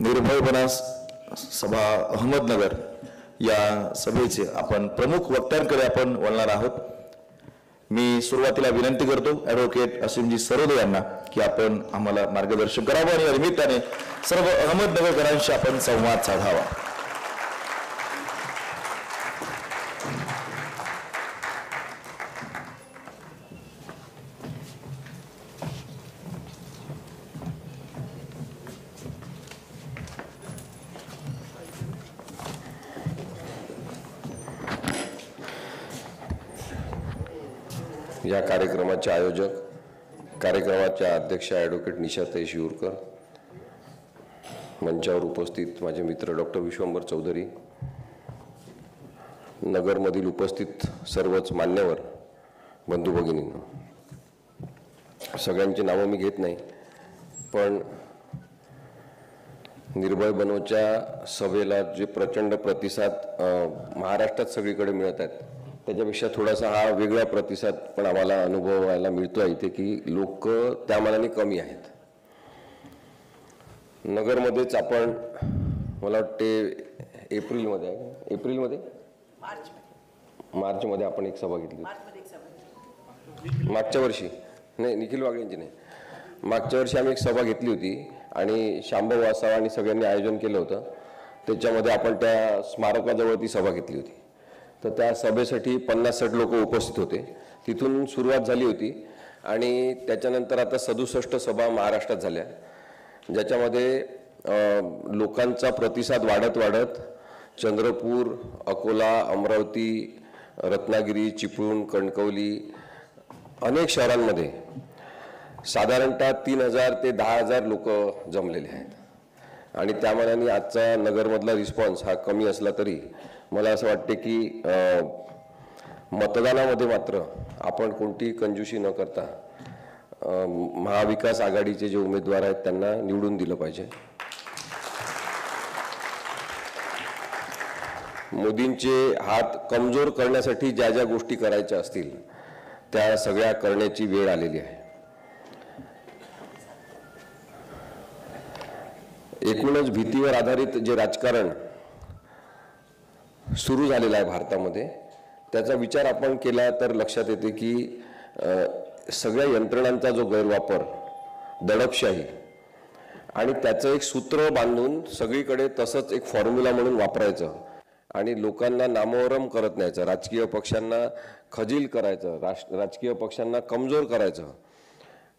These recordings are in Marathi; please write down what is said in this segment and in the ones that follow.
निर्भयपणा सभा अहमदनगर या सभेचे आपण प्रमुख वक्त्यांकडे आपण वळणार आहोत। मी सुरुवातीला विनंती करतो ॲडव्होकेट असीमजी सरोदे यांना की आपण आम्हाला मार्गदर्शन करावं आणि या निमित्ताने सर्व अहमदनगरकरांशी आपण संवाद साधावा। या कार्यक्रमाचे आयोजक, कार्यक्रमाच्या अध्यक्ष ॲडव्होकेट निशाताई शिवूरकर, मंचावर उपस्थित माझे मित्र डॉक्टर विश्वंभर चौधरी, नगरमधील उपस्थित सर्वच मान्यवर बंधू भगिनींनो, सगळ्यांची नावं मी घेत नाही, पण निर्भय बनोच्या सभेला जे प्रचंड प्रतिसाद महाराष्ट्रात सगळीकडे मिळत आहेत त्याच्यापेक्षा थोडासा हा वेगळा प्रतिसाद पण आम्हाला अनुभवायला मिळतो इथे की लोक त्या मानाने कमी आहेत। नगरमध्येच आपण मला वाटते एप्रिलमध्ये मार्चमध्ये आपण एक सभा घेतली, मागच्या वर्षी नाही, निखिल वागळेंची नाही, मागच्या वर्षी आम्ही एक सभा घेतली होती आणि शांभव वासावा आणि सगळ्यांनी आयोजन केलं होतं। त्याच्यामध्ये आपण त्या स्मारकाजवळ ती सभा घेतली होती, तर त्या सभेसाठी 50-60 लोक उपस्थित होते। तिथून सुरुवात झाली होती आणि त्याच्यानंतर आता 67 सभा महाराष्ट्रात झाल्या, ज्याच्यामध्ये लोकांचा प्रतिसाद वाढत चंद्रपूर, अकोला, अमरावती, रत्नागिरी, चिपळूण, कणकवली अनेक शहरांमध्ये साधारणतः 3000 ते 10,000 लोक जमलेले आहेत आणि त्यामानाने आजचा नगरमधला रिस्पॉन्स हा कमी असला तरी मला असं वाटते की मतदानामध्ये मात्र आपण कोणतीही कंजूसी न करता महाविकास आघाडीचे जे उमेदवार आहेत त्यांना निवडून दिलं पाहिजे। मोदींचे हात कमजोर करण्यासाठी ज्या ज्या गोष्टी करायच्या असतील त्या सगळ्या करण्याची वेळ आलेली आहे। एकूणच भीतीवर आधारित जे राजकारण सुरू झालेला आहे भारतामध्ये त्याचा विचार आपण केला तर लक्षात येते की सगळ्या यंत्रणांचा जो गैरवापर, दडपशाही आणि त्याचं एक सूत्र बांधून सगळीकडे तसंच एक फॉर्म्युला म्हणून वापरायचं आणि लोकांना नामोहरम करत न्यायचं, राजकीय पक्षांना खजील करायचं, राजकीय पक्षांना कमजोर करायचं।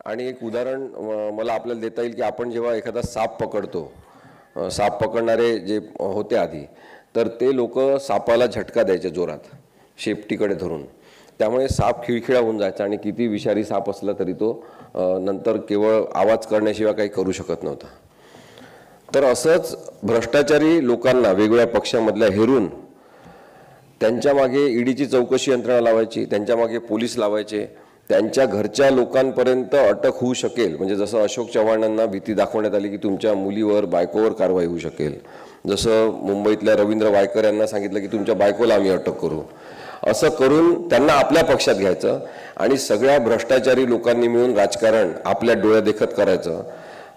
आणि एक उदाहरण मला आपल्याला देता येईल की आपण जेव्हा एखादा साप पकडतो, साप पकडणारे जे होते आधी तर ते लोक सापाला झटका द्यायचे जोरात शेपटीकडे धरून, त्यामुळे साप खिळखिळा होऊन जायचा आणि किती विषारी साप असला तरी तो नंतर केवळ आवाज करण्याशिवाय काही करू शकत नव्हता। तर असंच भ्रष्टाचारी लोकांना वेगवेगळ्या पक्षामधल्या हेरून त्यांच्या मागे ईडीची चौकशी यंत्रणा लावायची, त्यांच्या मागे पोलीस लावायचे, त्यांच्या घरच्या लोकांपर्यंत अटक होऊ शकेल, म्हणजे जसं अशोक चव्हाणांना भीती दाखवण्यात आली की तुमच्या मुलीवर, बायकोवर कारवाई होऊ शकेल, जसं मुंबईतल्या रवींद्र वायकर यांना सांगितलं की तुमच्या बायकोला आम्ही अटक करू, असं करून त्यांना आपल्या पक्षात घ्यायचं आणि सगळ्या भ्रष्टाचारी लोकांनी मिळून राजकारण आपल्या डोळ्यादेखत करायचं।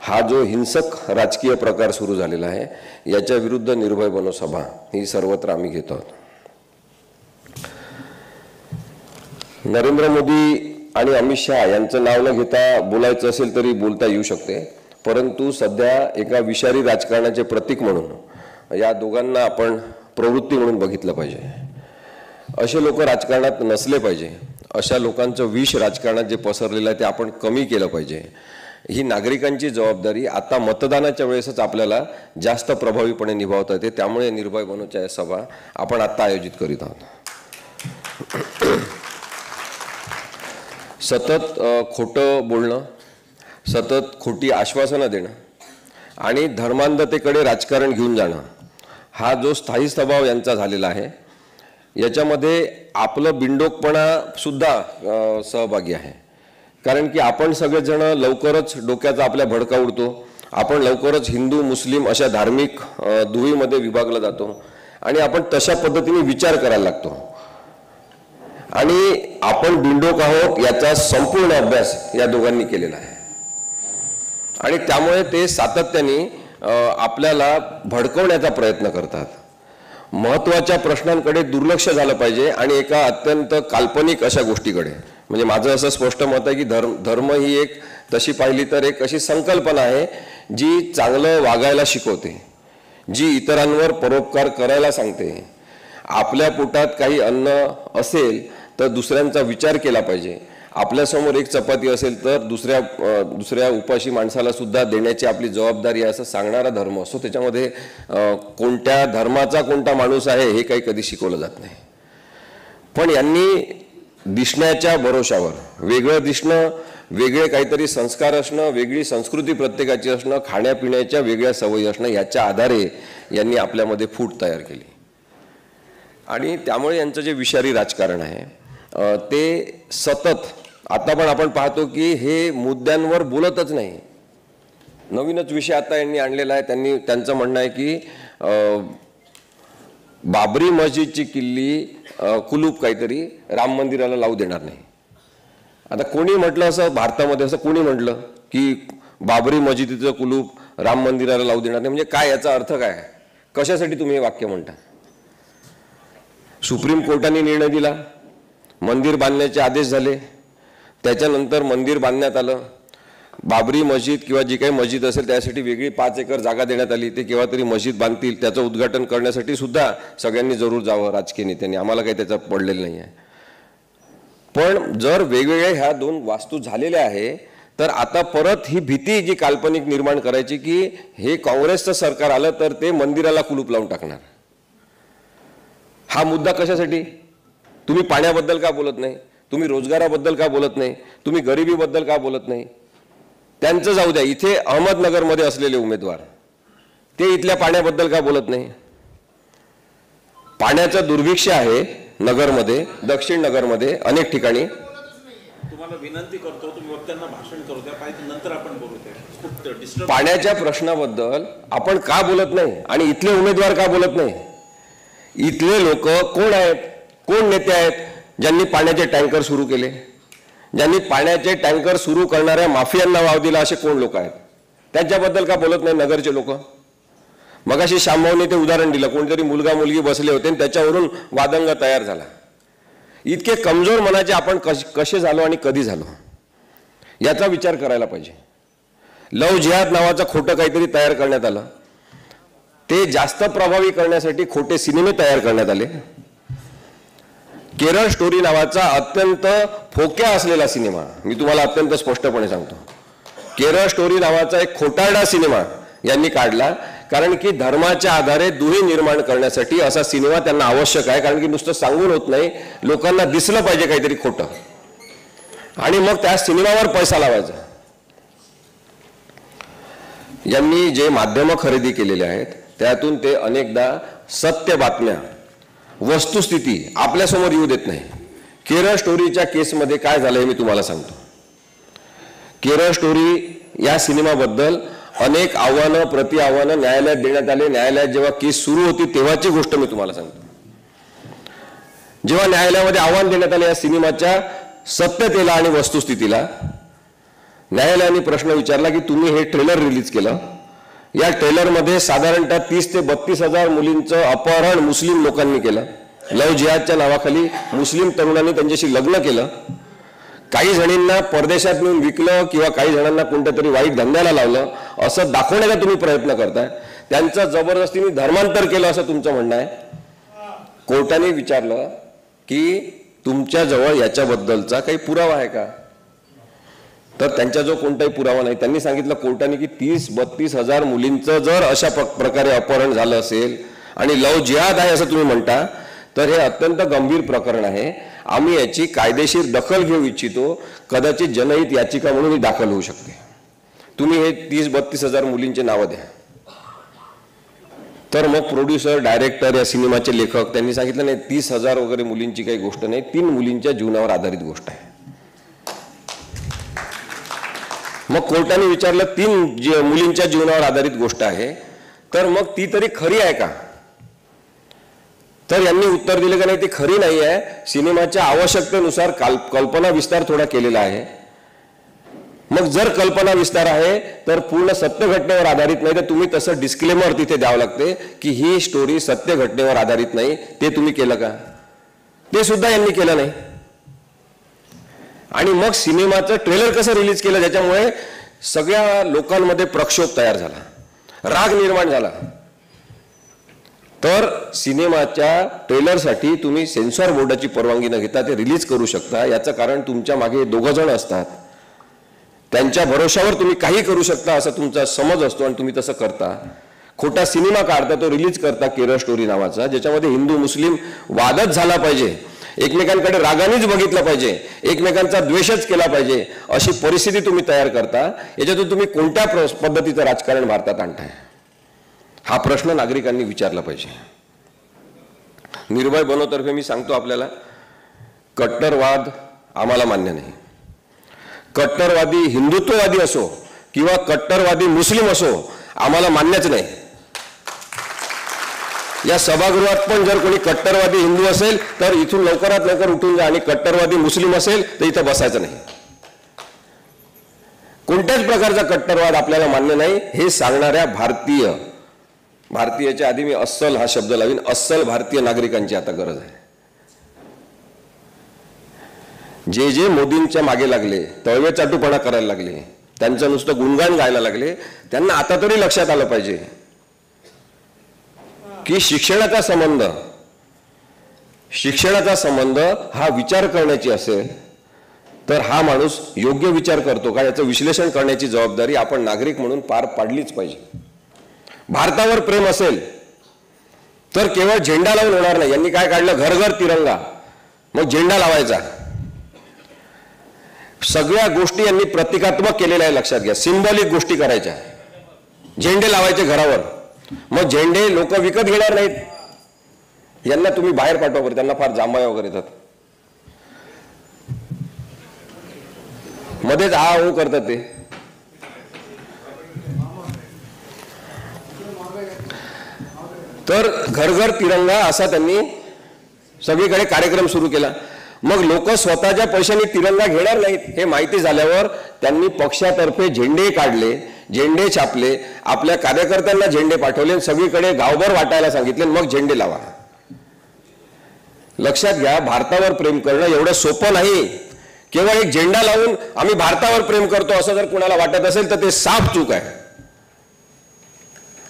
हा जो हिंसक राजकीय प्रकार सुरू झालेला आहे याच्या विरुद्ध निर्भय बनो सभा ही सर्वत्र आम्ही घेत आहोत। नरेंद्र मोदी आणि अमित शहा यांचं नाव न घेता बोलायचं असेल तरी बोलता येऊ शकते, परंतु सध्या एका विषारी राजकारणाचे प्रतीक म्हणून या दोघांना आपण प्रवृत्ती म्हणून बघितलं पाहिजे। असे लोक राजकारणात नसले पाहिजे, अशा लोकांचं विष राजकारणात जे पसरलेलं आहे ते आपण कमी केलं पाहिजे। ही नागरिकांची जबाबदारी आता मतदानाच्या वेळेसच आपल्याला जास्त प्रभावीपणे निभावता येते, त्यामुळे निर्भय बनोच्या सभा आपण आता आयोजित करीत आहोत। सतत खोटं बोलणं, सतत खोटी आश्वासनं देणं आणि धर्मांधतेकडे राजकारण घेऊन जाणं हा जो स्थायी स्वभाव यांचा झालेला आहे याच्यामध्ये आपलं बिंडोकपणा सुद्धा सहभागी आहे। कारण की आपण सगळेजण लवकरच डोक्याचा आपल्या भडका उडतो, आपण लवकरच हिंदू मुस्लिम अशा धार्मिक दुहीमध्ये विभागला जातो आणि आपण तशा पद्धतीने विचार करायला लागतो आणि आपण बिंडोक आहोत याचा संपूर्ण अभ्यास या दोघांनी केलेला आहे आणि त्यामुळे ते सातत्याने आपल्याला भडकवण्याचा प्रयत्न करतात. महत्त्वाच्या प्रश्नांकडे दुर्लक्ष झालं पाहिजे आणि एका अत्यंत काल्पनिक अशा गोष्टीकडे. म्हणजे माझं असं स्पष्ट मत आहे की धर्म ही एक तशी पाहिली तर एक अशी संकल्पना आहे जी चांगलं वागायला शिकवते, जी इतरांवर परोपकार करायला सांगते. आपल्या पोटात काही अन्न असेल तर दुसऱ्यांचा विचार केला पाहिजे. आपल्यासमोर एक चपाती असेल तर दुसऱ्या उपाशी माणसाला सुद्धा देण्याची आपली जबाबदारी आहे असं सांगणारा धर्म असतो. त्याच्यामध्ये कोणत्या धर्माचा कोणता माणूस आहे हे काही कधी शिकवलं जात नाही. पण यांनी दिसण्याच्या भरोशावर, वेगळं दिसणं, वेगळे काहीतरी संस्कार असणं, वेगळी संस्कृती प्रत्येकाची असणं, खाण्यापिण्याच्या वेगळ्या सवयी असणं, याच्या आधारे यांनी आपल्यामध्ये फूट तयार केली. आणि त्यामुळे यांचं जे विषारी राजकारण आहे ते सतत, आता पण आपण पाहतो की हे मुद्द्यांवर बोलतच नाही. नवीनच विषय आता यांनी आणलेला आहे. त्यांचं म्हणणं आहे की बाबरी मस्जिदची किल्ली कुलूप काहीतरी राम मंदिराला लावू देणार नाही. आता कोणी म्हटलं असं भारतामध्ये, असं कोणी म्हटलं की बाबरी मस्जिदीचं कुलूप राम मंदिराला लावू देणार नाही? म्हणजे काय, याचा अर्थ काय? कशासाठी तुम्ही हे वाक्य म्हणता? सुप्रीम कोर्टाने निर्णय दिला, मंदिर बांधण्याचे आदेश झाले, त्याच्यानंतर मंदिर बांधण्यात आलं. बाबरी मस्जिद किंवा जी काही मस्जिद असेल त्यासाठी वेगळी 5 एकर जागा देण्यात आली. ते केव्हा तरी मस्जिद बांधतील, त्याचं उद्घाटन करण्यासाठी सुद्धा सगळ्यांनी जरूर जावं राजकीय नेत्यांनी. आम्हाला काही त्याचं पडलेलं नाही आहे. पण जर वेगवेगळे ह्या 2 वास्तू झालेल्या आहे तर आता परत ही भीती जी काल्पनिक निर्माण करायची की हे काँग्रेसचं सरकार आलं तर ते मंदिराला कुलूप लावून टाकणार. हा मुद्दा कशासाठी? तुम्ही पाण्याबद्दल का बोलत नाही? तुम्ही रोजगाराबद्दल का बोलत नाही? तुम्ही गरिबीबद्दल का बोलत नाही? त्यांचं जाऊ द्या, इथे अहमदनगरमध्ये असलेले उमेदवार ते इथल्या पाण्याबद्दल का बोलत नाही? पाण्याचं दुर्भिक्ष आहे नगरमध्ये, दक्षिण नगरमध्ये अनेक ठिकाणी. तुम्हाला विनंती करतो, तुम्ही वक्त्यांना भाषण करू द्या, पाहिजे नंतर आपण बोलू द्या. पाण्याच्या प्रश्नाबद्दल आपण का बोलत नाही आणि इथले उमेदवार का बोलत नाही? इथले लोक कोण आहेत, कोण नेते आहेत ज्यांनी पाण्याचे टँकर सुरू केले, ज्यांनी पाण्याचे टँकर सुरू करणाऱ्या माफियांना वाव दिला, असे कोण लोक आहेत? त्यांच्याबद्दल का बोलत नाही नगरचे लोक? मगाशी श्यामभाऊने ते उदाहरण दिलं, कोणतरी मुलगा मुलगी बसले होते आणि त्याच्यावरून वादंग तयार झाला. इतके कमजोर मनाचे आपण कसे झालो आणि कधी झालो याचा विचार करायला पाहिजे. लव जिहाद नावाचं खोटं काहीतरी तयार करण्यात आलं, ते जास्त प्रभावी करण्यासाठी खोटे सिनेमे तयार करण्यात आले. केरळ स्टोरी नावाचा अत्यंत फोक्या असलेला सिनेमा, मी तुम्हाला अत्यंत स्पष्टपणे सांगतो, केरळ स्टोरी नावाचा एक खोटारडा सिनेमा यांनी काढला. कारण की धर्माच्या आधारे दुही निर्माण करण्यासाठी असा सिनेमा त्यांना आवश्यक आहे. कारण की नुसतं सांगून होत नाही, लोकांना दिसलं पाहिजे काहीतरी खोटं, आणि मग त्या सिनेमावर पैसा लावायचा. यांनी जे माध्यमं खरेदी केलेले आहेत त्यातून ते अनेकदा सत्य बातम्या, वस्तुस्थिती आपल्यासमोर येऊ देत नाही. केरळ स्टोरीच्या केसमध्ये काय झालं हे मी तुम्हाला सांगतो. केरळ स्टोरी या सिनेमाबद्दल अनेक आव्हानं प्रति आव्हानं न्यायालयात देण्यात आले. न्यायालयात जेव्हा केस सुरू होती तेव्हाची गोष्ट मी तुम्हाला सांगतो. जेव्हा न्यायालयामध्ये आव्हान देण्यात आले या सिनेमाच्या सत्यतेला आणि वस्तुस्थितीला, न्यायालयाने प्रश्न विचारला की तुम्ही हे ट्रेलर रिलीज केलं, या ट्रेलरमध्ये साधारणतः 30 ते 32 हजार मुलींचं अपहरण मुस्लिम लोकांनी केलं. लव जिहादच्या नावाखाली मुस्लिम तरुणांनी त्यांच्याशी लग्न केलं. काही जणींना परदेशात नेऊन विकलं किंवा काही जणांना कोणत्या तरी वाईट धंद्याला लावलं असं दाखवण्याचा तुम्ही प्रयत्न करताय. त्यांचं जबरदस्तीने धर्मांतर केलं असं तुमचं म्हणणं आहे. कोर्टाने विचारलं की तुमच्याजवळ याच्याबद्दलचा काही पुरावा आहे का? तर त्यांच्याजवळ कोणताही पुरावा नाही. त्यांनी सांगितलं कोर्टाने की 30-32 हजार मुलींचं जर अशा प्रकारे अपहरण झालं असेल आणि लव जिहाद आहे असं तुम्ही म्हणता तर हे अत्यंत गंभीर प्रकरण आहे. आम्ही याची कायदेशीर दखल घेऊ इच्छितो. कदाचित जनहित याचिका म्हणून ही दाखल होऊ शकते. तुम्ही हे 30-32 हजार मुलींचे नावं द्या. तर मग प्रोड्युसर, डायरेक्टर, या सिनेमाचे लेखक त्यांनी सांगितलं नाही, 30 हजार वगैरे मुलींची काही गोष्ट नाही, 3 मुलींच्या जीवनावर आधारित गोष्ट आहे. मग कोर्टाने विचारलं 3 मुलींच्या जीवनावर आधारित गोष्ट आहे तर मग ती तरी खरी आहे का? तर यांनी उत्तर दिले का नाही, ती खरी नाही आहे. सिनेमाच्या आवश्यकतेनुसार कल्पना विस्तार थोडा केलेला आहे. मग जर कल्पना विस्तार आहे तर पूर्ण सत्य घटनेवर आधारित नाही, तर तुम्ही तसं डिस्क्लेमर तिथे द्यावं लागते की ही स्टोरी सत्य घटनेवर आधारित नाही. ते तुम्ही केलं का? ते सुद्धा यांनी केलं नाही. आणि मग सिनेमाचं ट्रेलर कसं रिलीज केलं, ज्याच्यामुळे सगळ्या लोकांमध्ये प्रक्षोभ तयार झाला, राग निर्माण झाला. तर सिनेमाच्या ट्रेलरसाठी तुम्ही सेन्सॉर बोर्डाची परवानगी न घेता ते रिलीज करू शकता. याचं कारण तुमच्या मागे 2 जण असतात, त्यांच्या भरोशावर तुम्ही काही करू शकता असं तुमचा समज असतो आणि तुम्ही तसं करता. खोटा सिनेमा काढता, तो रिलीज करता केरळ स्टोरी नावाचा, ज्याच्यामध्ये हिंदू मुस्लिम वादच झाला पाहिजे, एकमेकांकडे रागानेच बघितलं पाहिजे, एकमेकांचा द्वेषच केला पाहिजे, अशी परिस्थिती तुम्ही तयार करता. याच्यातून तुम्ही कोणत्या पद्धतीचं राजकारण भारतात आणताय, हा प्रश्न नागरिकांनी विचारला पाहिजे. निर्भय बनोतर्फे मी सांगतो आपल्याला, कट्टरवाद आम्हाला मान्य नाही. कट्टरवादी हिंदुत्ववादी असो किंवा कट्टरवादी मुस्लिम असो, आम्हाला मान्यच नाही. या सभागृहात पण जर कोणी कट्टरवादी हिंदू असेल तर इथून लवकरात लवकर उठून जा, आणि कट्टरवादी मुस्लिम असेल तर इथं बसायचं नाही. कोणत्याच प्रकारचा कट्टरवाद आपल्याला मान्य नाही. हे सांगणाऱ्या भारतीयाच्या आधी मी अस्सल हा शब्द लावीन, अस्सल भारतीय नागरिकांची आता गरज आहे. जे मोदींच्या मागे लागले, तळवे चाटूपणा करायला लागले, त्यांचं नुसतं गुणगान गायला लागले, त्यांना आता तरी लक्षात आलं पाहिजे की शिक्षणाचा संबंध हा विचार करण्याची असेल तर हा माणूस योग्य विचार करतो का, याचं विश्लेषण करण्याची जबाबदारी आपण नागरिक म्हणून पार पाडलीच पाहिजे. भारतावर प्रेम असेल तर केवळ झेंडा लावून होणार नाही. यांनी काय काढलं, घर घर तिरंगा, मग झेंडा लावायचा. सगळ्या गोष्टी यांनी प्रतिकात्मक केलेल्या आहे, लक्षात घ्या. सिंबॉलिक गोष्टी करायच्या, झेंडे लावायचे घरावर, मग झेंडे लोक विकत घेणार नाहीत. यांना तुम्ही बाहेर पाठवा बरं, त्यांना फार जांभया वगैरे येतात, मध्येच आ करतात ते. तर घर घर तिरंगा असा त्यांनी सगळीकडे कार्यक्रम सुरू केला. मग लोक स्वतःच्या पैशांनी तिरंगा घेणार नाहीत हे माहिती झाल्यावर त्यांनी पक्षातर्फे झेंडे काढले, झेंडे छापले, आपल्या कार्यकर्त्यांना झेंडे पाठवले, सगळीकडे गावभर वाटायला सांगितले, मग झेंडे लावा. लक्षात घ्या, भारतावर प्रेम करणं एवढं सोपं नाही. केवळ एक झेंडा लावून आम्ही भारतावर प्रेम करतो असं जर कुणाला वाटत असेल तर ते साफ चूक आहे.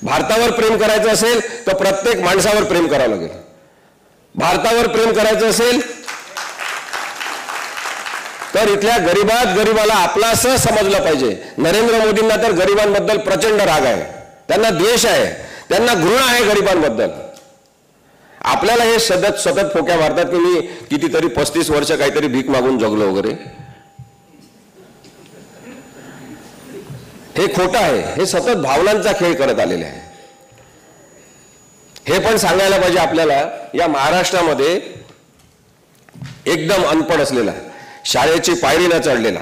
भारतावर प्रेम करायचं असेल तर प्रत्येक माणसावर प्रेम करावं लागेल. भारतावर प्रेम करायचं असेल तर इथल्या गरीबाला आपला असं समजलं पाहिजे. नरेंद्र मोदींना तर गरिबांबद्दल प्रचंड राग आहे, त्यांना द्वेष आहे, त्यांना घृणा आहे गरिबांबद्दल. आपल्याला हे सतत फोक्या मारतात की मी कितीतरी 35 वर्ष काहीतरी भीक मागून जगलो वगैरे. हे खोटं आहे, हे सतत भावनांचा खेळ करत आलेले आहे. हे पण सांगायला पाहिजे आपल्याला, या महाराष्ट्रामध्ये एकदम अनपढ असलेला, शाळेची पायरी न चढलेला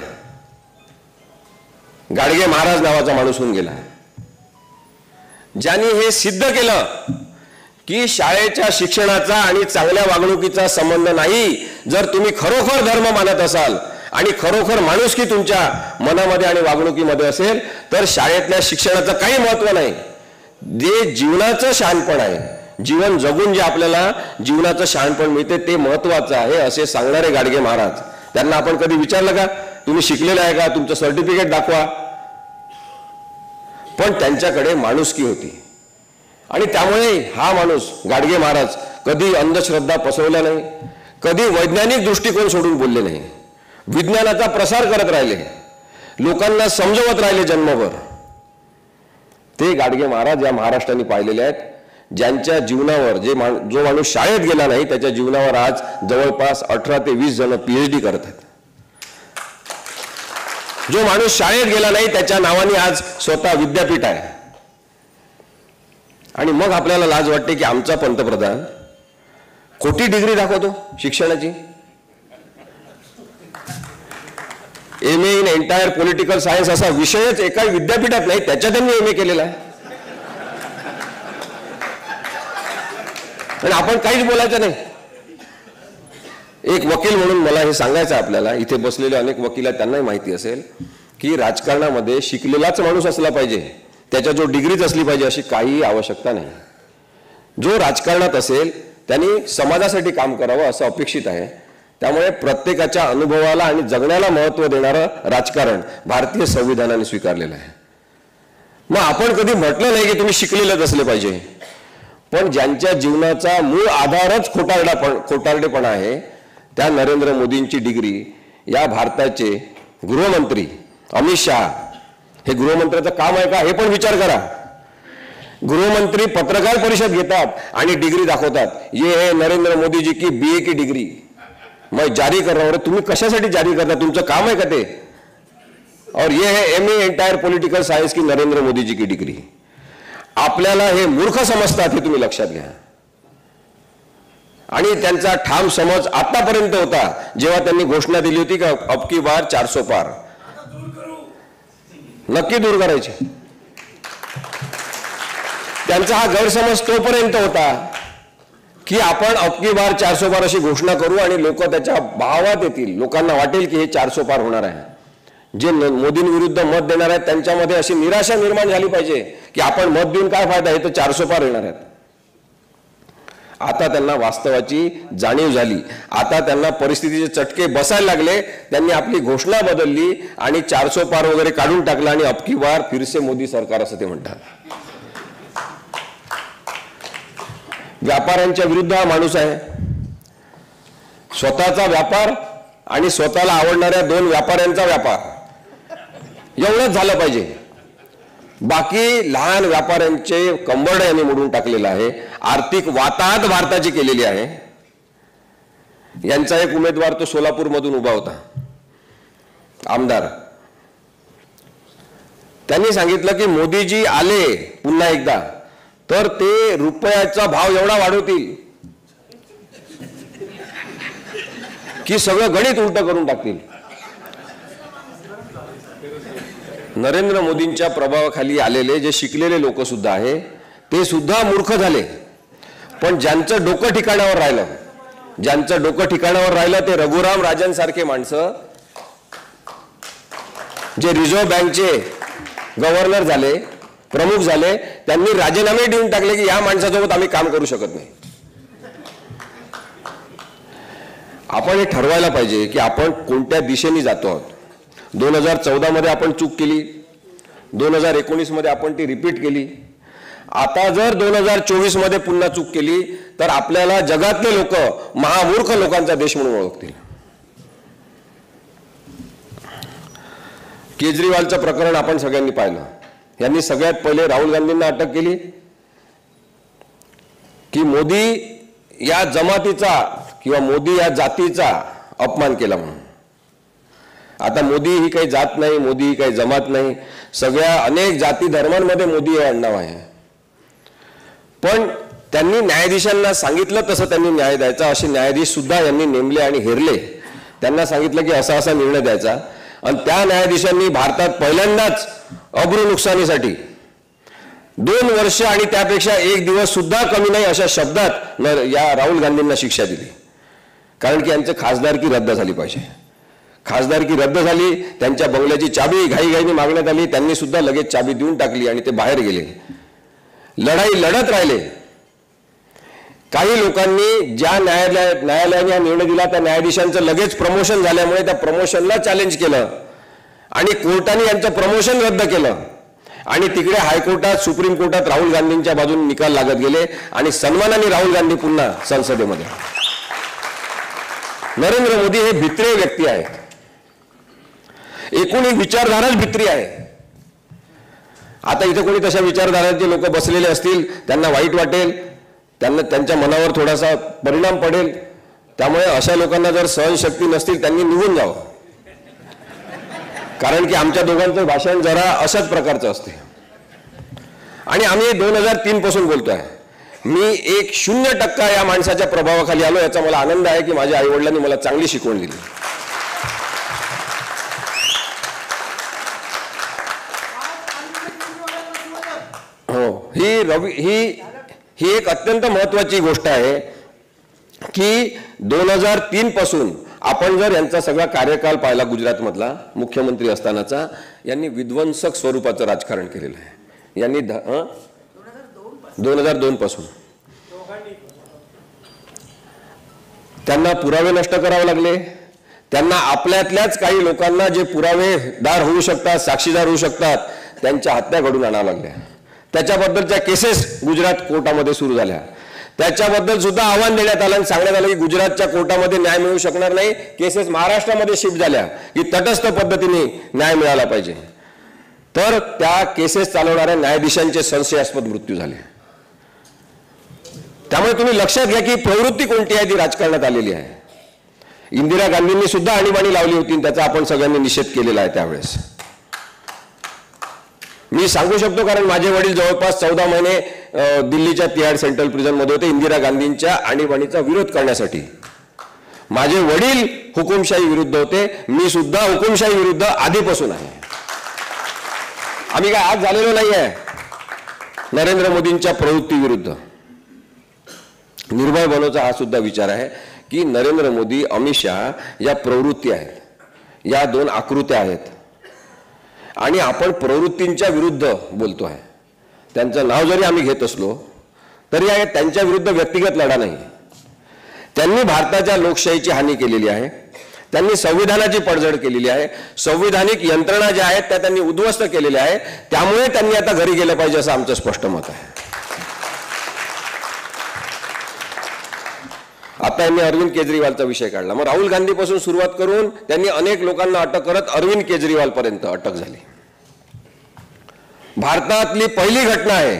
गाडगे महाराज नावाचा माणूस होऊन गेला, ज्यांनी हे सिद्ध केलं की शाळेच्या शिक्षणाचा आणि चांगल्या वागणुकीचा संबंध नाही. जर तुम्ही खरोखर धर्म मानत असाल आणि खरोखर माणुसकी तुमच्या मनामध्ये आणि वागणुकीमध्ये असेल तर शाळेतल्या शिक्षणाचं काही महत्व नाही. जे जीवनाचं शहाणपण आहे, जीवन जगून जे आपल्याला जीवनाचं शहाणपण मिळते ते महत्वाचं आहे असे सांगणारे गाडगे महाराज. त्यांना आपण कधी विचारलं का तुम्ही शिकलेलं आहे का, तुमचं सर्टिफिकेट दाखवा. पण त्यांच्याकडे माणुसकी होती आणि त्यामुळे हा माणूस गाडगे महाराज कधी अंधश्रद्धा पसरवल्या नाही, कधी वैज्ञानिक दृष्टिकोन सोडून बोलले नाही, विज्ञानाचा प्रसार करत राहिले, लोकांना समजवत राहिले जन्मभर. ते गाडगे महाराज या महाराष्ट्राने पाहिलेले आहेत, ज्यांच्या जीवनावर जो माणूस शाळेत गेला नाही त्याच्या जीवनावर आज जवळपास 18 ते 20 जण PhD करत आहेत. जो माणूस शाळेत गेला नाही त्याच्या नावाने आज स्वतः विद्यापीठ आहे. आणि मग आपल्याला लाज वाटते की आमचा पंतप्रधान खोटी डिग्री दाखवतो शिक्षणाची. MA in entire political science असा विषयच एका विद्यापीठात नाही, त्याच्या त्यांनी MA केलेला आहे. आणि आपण काहीच बोलायचं नाही. एक वकील म्हणून मला हे सांगायचं आपल्याला, इथे बसलेले अनेक वकील आहेत त्यांनाही माहिती असेल की राजकारणामध्ये शिकलेलाच माणूस असला पाहिजे, त्याच्या जो डिग्रीच असली पाहिजे अशी काही आवश्यकता नाही. जो राजकारणात असेल त्यांनी समाजासाठी काम करावं असं अपेक्षित आहे. त्यामुळे प्रत्येकाच्या अनुभवाला आणि जगण्याला महत्त्व देणारं राजकारण भारतीय संविधानाने स्वीकारलेलं आहे. मग आपण कधी म्हटलं नाही की तुम्ही शिकलेलेच असले पाहिजे, पण ज्यांच्या जीवनाचा मूळ आधारच खोटारडेपणा आहे त्या नरेंद्र मोदींची डिग्री या भारताचे गृहमंत्री अमित शहा, हे गृहमंत्र्याचं काम आहे का हे पण विचार करा. गृहमंत्री पत्रकार परिषद घेतात आणि डिग्री दाखवतात, ये है नरेंद्र मोदी जी की BA की डिग्री मैं जारी कर रहा हूं. तुम्ही कशासाठी जारी करता, तुमचं काम आहे का ते? और ये है MA एंटायर पॉलिटिकल सायन्स की नरेंद्र मोदी जी की डिग्री. आपल्याला हे मूर्ख समजतात हे तुम्ही लक्षात घ्या. आणि त्यांचा ठाम समज आतापर्यंत होता जेव्हा त्यांनी घोषणा दिली होती की अब की बार 400 पार. नक्की दूर करायचे. त्यांचा हा गैरसमज तोपर्यंत होता की आपण अब की बार 400 पार अशी घोषणा करू आणि लोक त्याच्या भावात येतील, लोकांना वाटेल की हे 400 पार होणार आहे. जे मोदींविरुद्ध मत देणार आहेत त्यांच्यामध्ये अशी निराशा निर्माण झाली पाहिजे की आपण मत देऊन काय फायदा, हे तर 400 पार येणार आहेत. आता त्यांना वास्तवाची जाणीव झाली. आता त्यांना परिस्थितीचे चटके बसायला लागले. त्यांनी आपली घोषणा बदलली आणि 400 पार वगैरे काढून टाकलं आणि अब की बार फिरसे मोदी सरकार असं ते म्हणतात. व्यापाऱ्यांच्या विरुद्ध हा माणूस आहे. स्वतःचा व्यापार आणि स्वतःला आवडणाऱ्या 2 व्यापाऱ्यांचा व्यापार एवढंच झालं पाहिजे. बाकी लहान व्यापाऱ्यांचे कंबरडे यांनी मोडून टाकलेलं आहे. आर्थिक वाताहत भारताची केलेली आहे. यांचा एक उमेदवार तो सोलापूर मधून उभा होता, आमदार. त्यांनी सांगितलं की मोदीजी आले पुन्हा एकदा तर ते रुपयाचा भाव एवढा वाढवतील की सगळं गणित उलट करून टाकतील. नरेंद्र मोदींच्या प्रभावाखाली आलेले जे शिकलेले लोक सुद्धा आहे ते सुद्धा मूर्ख झाले. पण ज्यांचं डोकं ठिकाणावर राहिलं ते रघुराम राजन सारखे माणसं जे रिझर्व्ह बँकचे गव्हर्नर झाले, प्रमुख झाले, त्यांनी राजीनामे देऊन टाकले की या माणसासोबत आम्ही काम करू शकत नाही. आपण हे ठरवायला पाहिजे की आपण कोणत्या दिशेने जातो आहोत. 2014 मध्ये आपण चूक केली, 2019 मध्ये आपण ती रिपीट केली. आता जर 2024 मध्ये पुन्हा चूक केली तर आपल्याला जगातले लोक महामूर्ख लोकांचा देश म्हणून ओळखतील. केजरीवालचं प्रकरण आपण सगळ्यांनी पाहिलं. यांनी सगळ्यात पहिले राहुल गांधींना अटक केली की मोदी या जमातीचा किंवा मोदी या जातीचा अपमान केला म्हणून. आता मोदी ही काही जात नाही, मोदी ही काही जमात नाही. सगळ्या अनेक जाती धर्मांमध्ये मोदी हे आडनाव आहे. पण त्यांनी न्यायाधीशांना सांगितलं तसं त्यांनी न्याय द्यायचा. असे न्यायाधीश सुद्धा यांनी नेमले आणि हेरले. त्यांना सांगितलं की असा असा निर्णय द्यायचा आणि त्या न्यायाधीशांनी भारतात पहिल्यांदाच अब्रू नुकसानीसाठी 2 वर्ष आणि त्यापेक्षा 1 दिवस सुद्धा कमी नाही अशा शब्दात या राहुल गांधींना शिक्षा दिली. कारण की यांचं खासदारकी रद्द झाली पाहिजे. खासदारकी रद्द झाली, त्यांच्या बंगल्याची चाबी घाईघाईने मागण्यात आली. त्यांनी सुद्धा लगेच चाबी देऊन टाकली आणि ते बाहेर गेले. लढाई लढत राहिले. काही लोकांनी ज्या न्यायालयाने हा निर्णय दिला त्या न्यायाधीशांचं लगेच प्रमोशन झाल्यामुळे त्या प्रमोशनला चॅलेंज केलं आणि कोर्टाने यांचं प्रमोशन रद्द केलं. आणि तिकडे हायकोर्टात, सुप्रीम कोर्टात राहुल गांधींच्या बाजूने निकाल लागत गेले आणि सन्मानाने राहुल गांधी पुन्हा संसदेमध्ये. नरेंद्र मोदी हे भित्रे व्यक्ती आहेत. एकूण एक विचारधाराच भित्री आहे. आता इथे कोणी तशा विचारधाराचे लोक बसलेले असतील, त्यांना वाईट वाटेल, त्यांना त्यांच्या मनावर थोडासा परिणाम पडेल. त्यामुळे अशा लोकांना जर सहनशक्ती नसतील त्यांनी निघून जावं. कारण की आमच्या दोघांचं भाषण जरा अशाच प्रकारचं असते. आणि आम्ही 2003 पासून बोलतोय. मी 0% या माणसाच्या प्रभावाखाली आलो. याचा मला आनंद आहे की माझ्या आईवडिलांनी मला चांगली शिकवण दिली. हो, ही एक अत्यंत महत्वाची गोष्ट आहे की 2003 पासून आपण जर यांचा सगळा कार्यकाल पाहिला गुजरातमधला मुख्यमंत्री असतानाचा, यांनी विध्वंसक स्वरूपाचं राजकारण केलेलं आहे. यांनी 2002 पासून त्यांना पुरावे नष्ट करावे लागले. त्यांना आपल्यातल्याच काही लोकांना जे पुरावेदार होऊ शकतात, साक्षीदार होऊ शकतात, त्यांच्या हत्या घडून आणाव्या लागल्या. त्याच्याबद्दलच्या केसेस गुजरात कोर्टामध्ये सुरू झाल्या. त्याच्याबद्दल सुद्धा आव्हान देण्यात आलं आणि सांगण्यात आलं की गुजरातच्या कोर्टामध्ये न्याय मिळू शकणार नाही. केसेस महाराष्ट्रामध्ये शिफ्ट झाल्या की तटस्थ पद्धतीने न्याय मिळाला पाहिजे. तर त्या केसेस चालवणाऱ्या न्यायाधीशांचे संशयास्पद मृत्यू झाले. त्यामुळे तुम्ही लक्षात घ्या की प्रवृत्ती कोणती आहे ती राजकारणात आलेली आहे. इंदिरा गांधींनी सुद्धा आणीबाणी लावली होती, त्याचा आपण सगळ्यांनी निषेध केलेला आहे. त्यावेळेस मी सांगू शकतो कारण माझे वडील जवळपास 14 महिने दिल्लीच्या तिहाड सेंट्रल प्रिझन मध्ये होते इंदिरा गांधींच्या आणीबाणीचा विरोध करण्यासाठी. माझे वडील हुकुमशाही विरुद्ध होते, मी सुद्धा हुकुमशाही विरुद्ध आधीपासून आहे. आम्ही काय आज झालेलो नाही आहे. नरेंद्र मोदींच्या प्रवृत्ती विरुद्ध निर्भय बनवचा हा सुद्धा विचार आहे की नरेंद्र मोदी, अमित शहा या प्रवृत्ती आहेत, या दोन आकृत्या आहेत आणि आपण प्रवृत्तींच्या विरुद्ध बोलतो आहे. त्यांचं नाव जरी आम्ही घेत असलो तरी त्यांच्या विरुद्ध व्यक्तिगत लढा नाही. त्यांनी भारताच्या लोकशाहीची हानी केलेली आहे, त्यांनी संविधानाची पडझड केलेली आहे, संविधानिक यंत्रणा ज्या आहेत त्या त्यांनी उद्ध्वस्त केलेल्या आहे. त्यामुळे त्यांनी आता घरी गेलं पाहिजे असं आमचं स्पष्ट मत आहे. आता यांनी अरविंद केजरीवालचा विषय काढला. मग राहुल गांधीपासून सुरुवात करून त्यांनी अनेक लोकांना अटक करत अरविंद केजरीवाल पर्यंत अटक झाली. भारतातली पहिली घटना आहे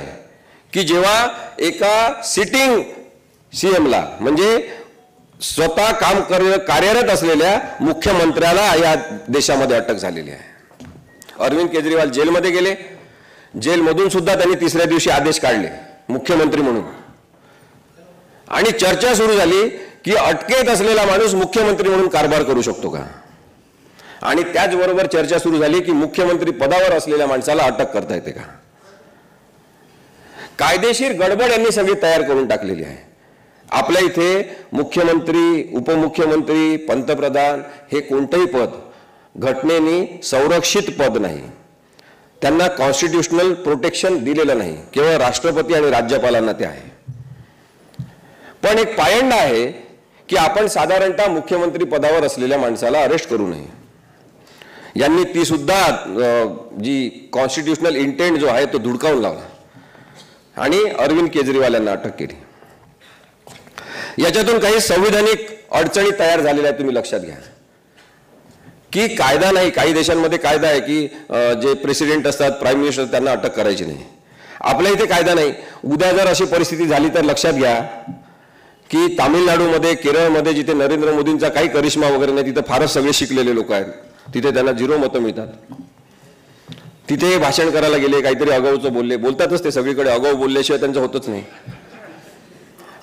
की जेव्हा एका सिटिंग सीएमला म्हणजे स्वतः काम कार्यरत असलेल्या मुख्यमंत्र्याला या देशामध्ये अटक झालेली आहे. अरविंद केजरीवाल जेलमध्ये गेले. जेलमधून सुद्धा त्यांनी तिसऱ्या दिवशी आदेश काढले मुख्यमंत्री म्हणून आणि चर्चा सुरू झाली की अटकेत असलेला माणूस मुख्यमंत्री म्हणून कारभार करू शकतो का. आणि त्याचबरोबर चर्चा सुरू झाली की मुख्यमंत्री पदावर असलेल्या माणसाला अटक करता येते का. कायदेशीर गडबड यांनी सगळी तयार करून टाकलेली आहे. आपल्या इथे मुख्यमंत्री, उपमुख्यमंत्री, पंतप्रधान हे कोणतंही पद घटनेने संरक्षित पद नाही. त्यांना कॉन्स्टिट्यूशनल प्रोटेक्शन दिलेलं नाही, केवळ राष्ट्रपती आणि राज्यपालांना ते आहे. पण एक पायंडा आहे की आपण साधारणतः मुख्यमंत्री पदावर असलेल्या माणसाला अरेस्ट करू नये. यांनी ती सुद्धा जी कॉन्स्टिट्यूशनल इंटेंट जो आहे तो धुडकावून लावला आणि अरविंद केजरीवाल यांना अटक केली. याच्यातून काही संविधानिक अडचणी तयार झालेल्या आहेत. तुम्ही लक्षात घ्या की कायदा नाही. काही देशांमध्ये कायदा आहे की जे प्रेसिडेंट असतात, प्राईम मिनिस्टर, त्यांना अटक करायची नाही. आपल्या इथे कायदा नाही. उद्या जर अशी परिस्थिती झाली तर लक्षात घ्या की तामिळनाडूमध्ये, केरळमध्ये जिथे नरेंद्र मोदींचा काही करिश्मा वगैरे नाही, तिथे फारच सगळे शिकलेले लोक आहेत, तिथे त्यांना 0 मतं मिळतात. तिथे भाषण करायला गेले, काहीतरी अगाऊचं बोलतातच ते सगळीकडे. अगाऊ बोलल्याशिवाय त्यांचं होतच नाही.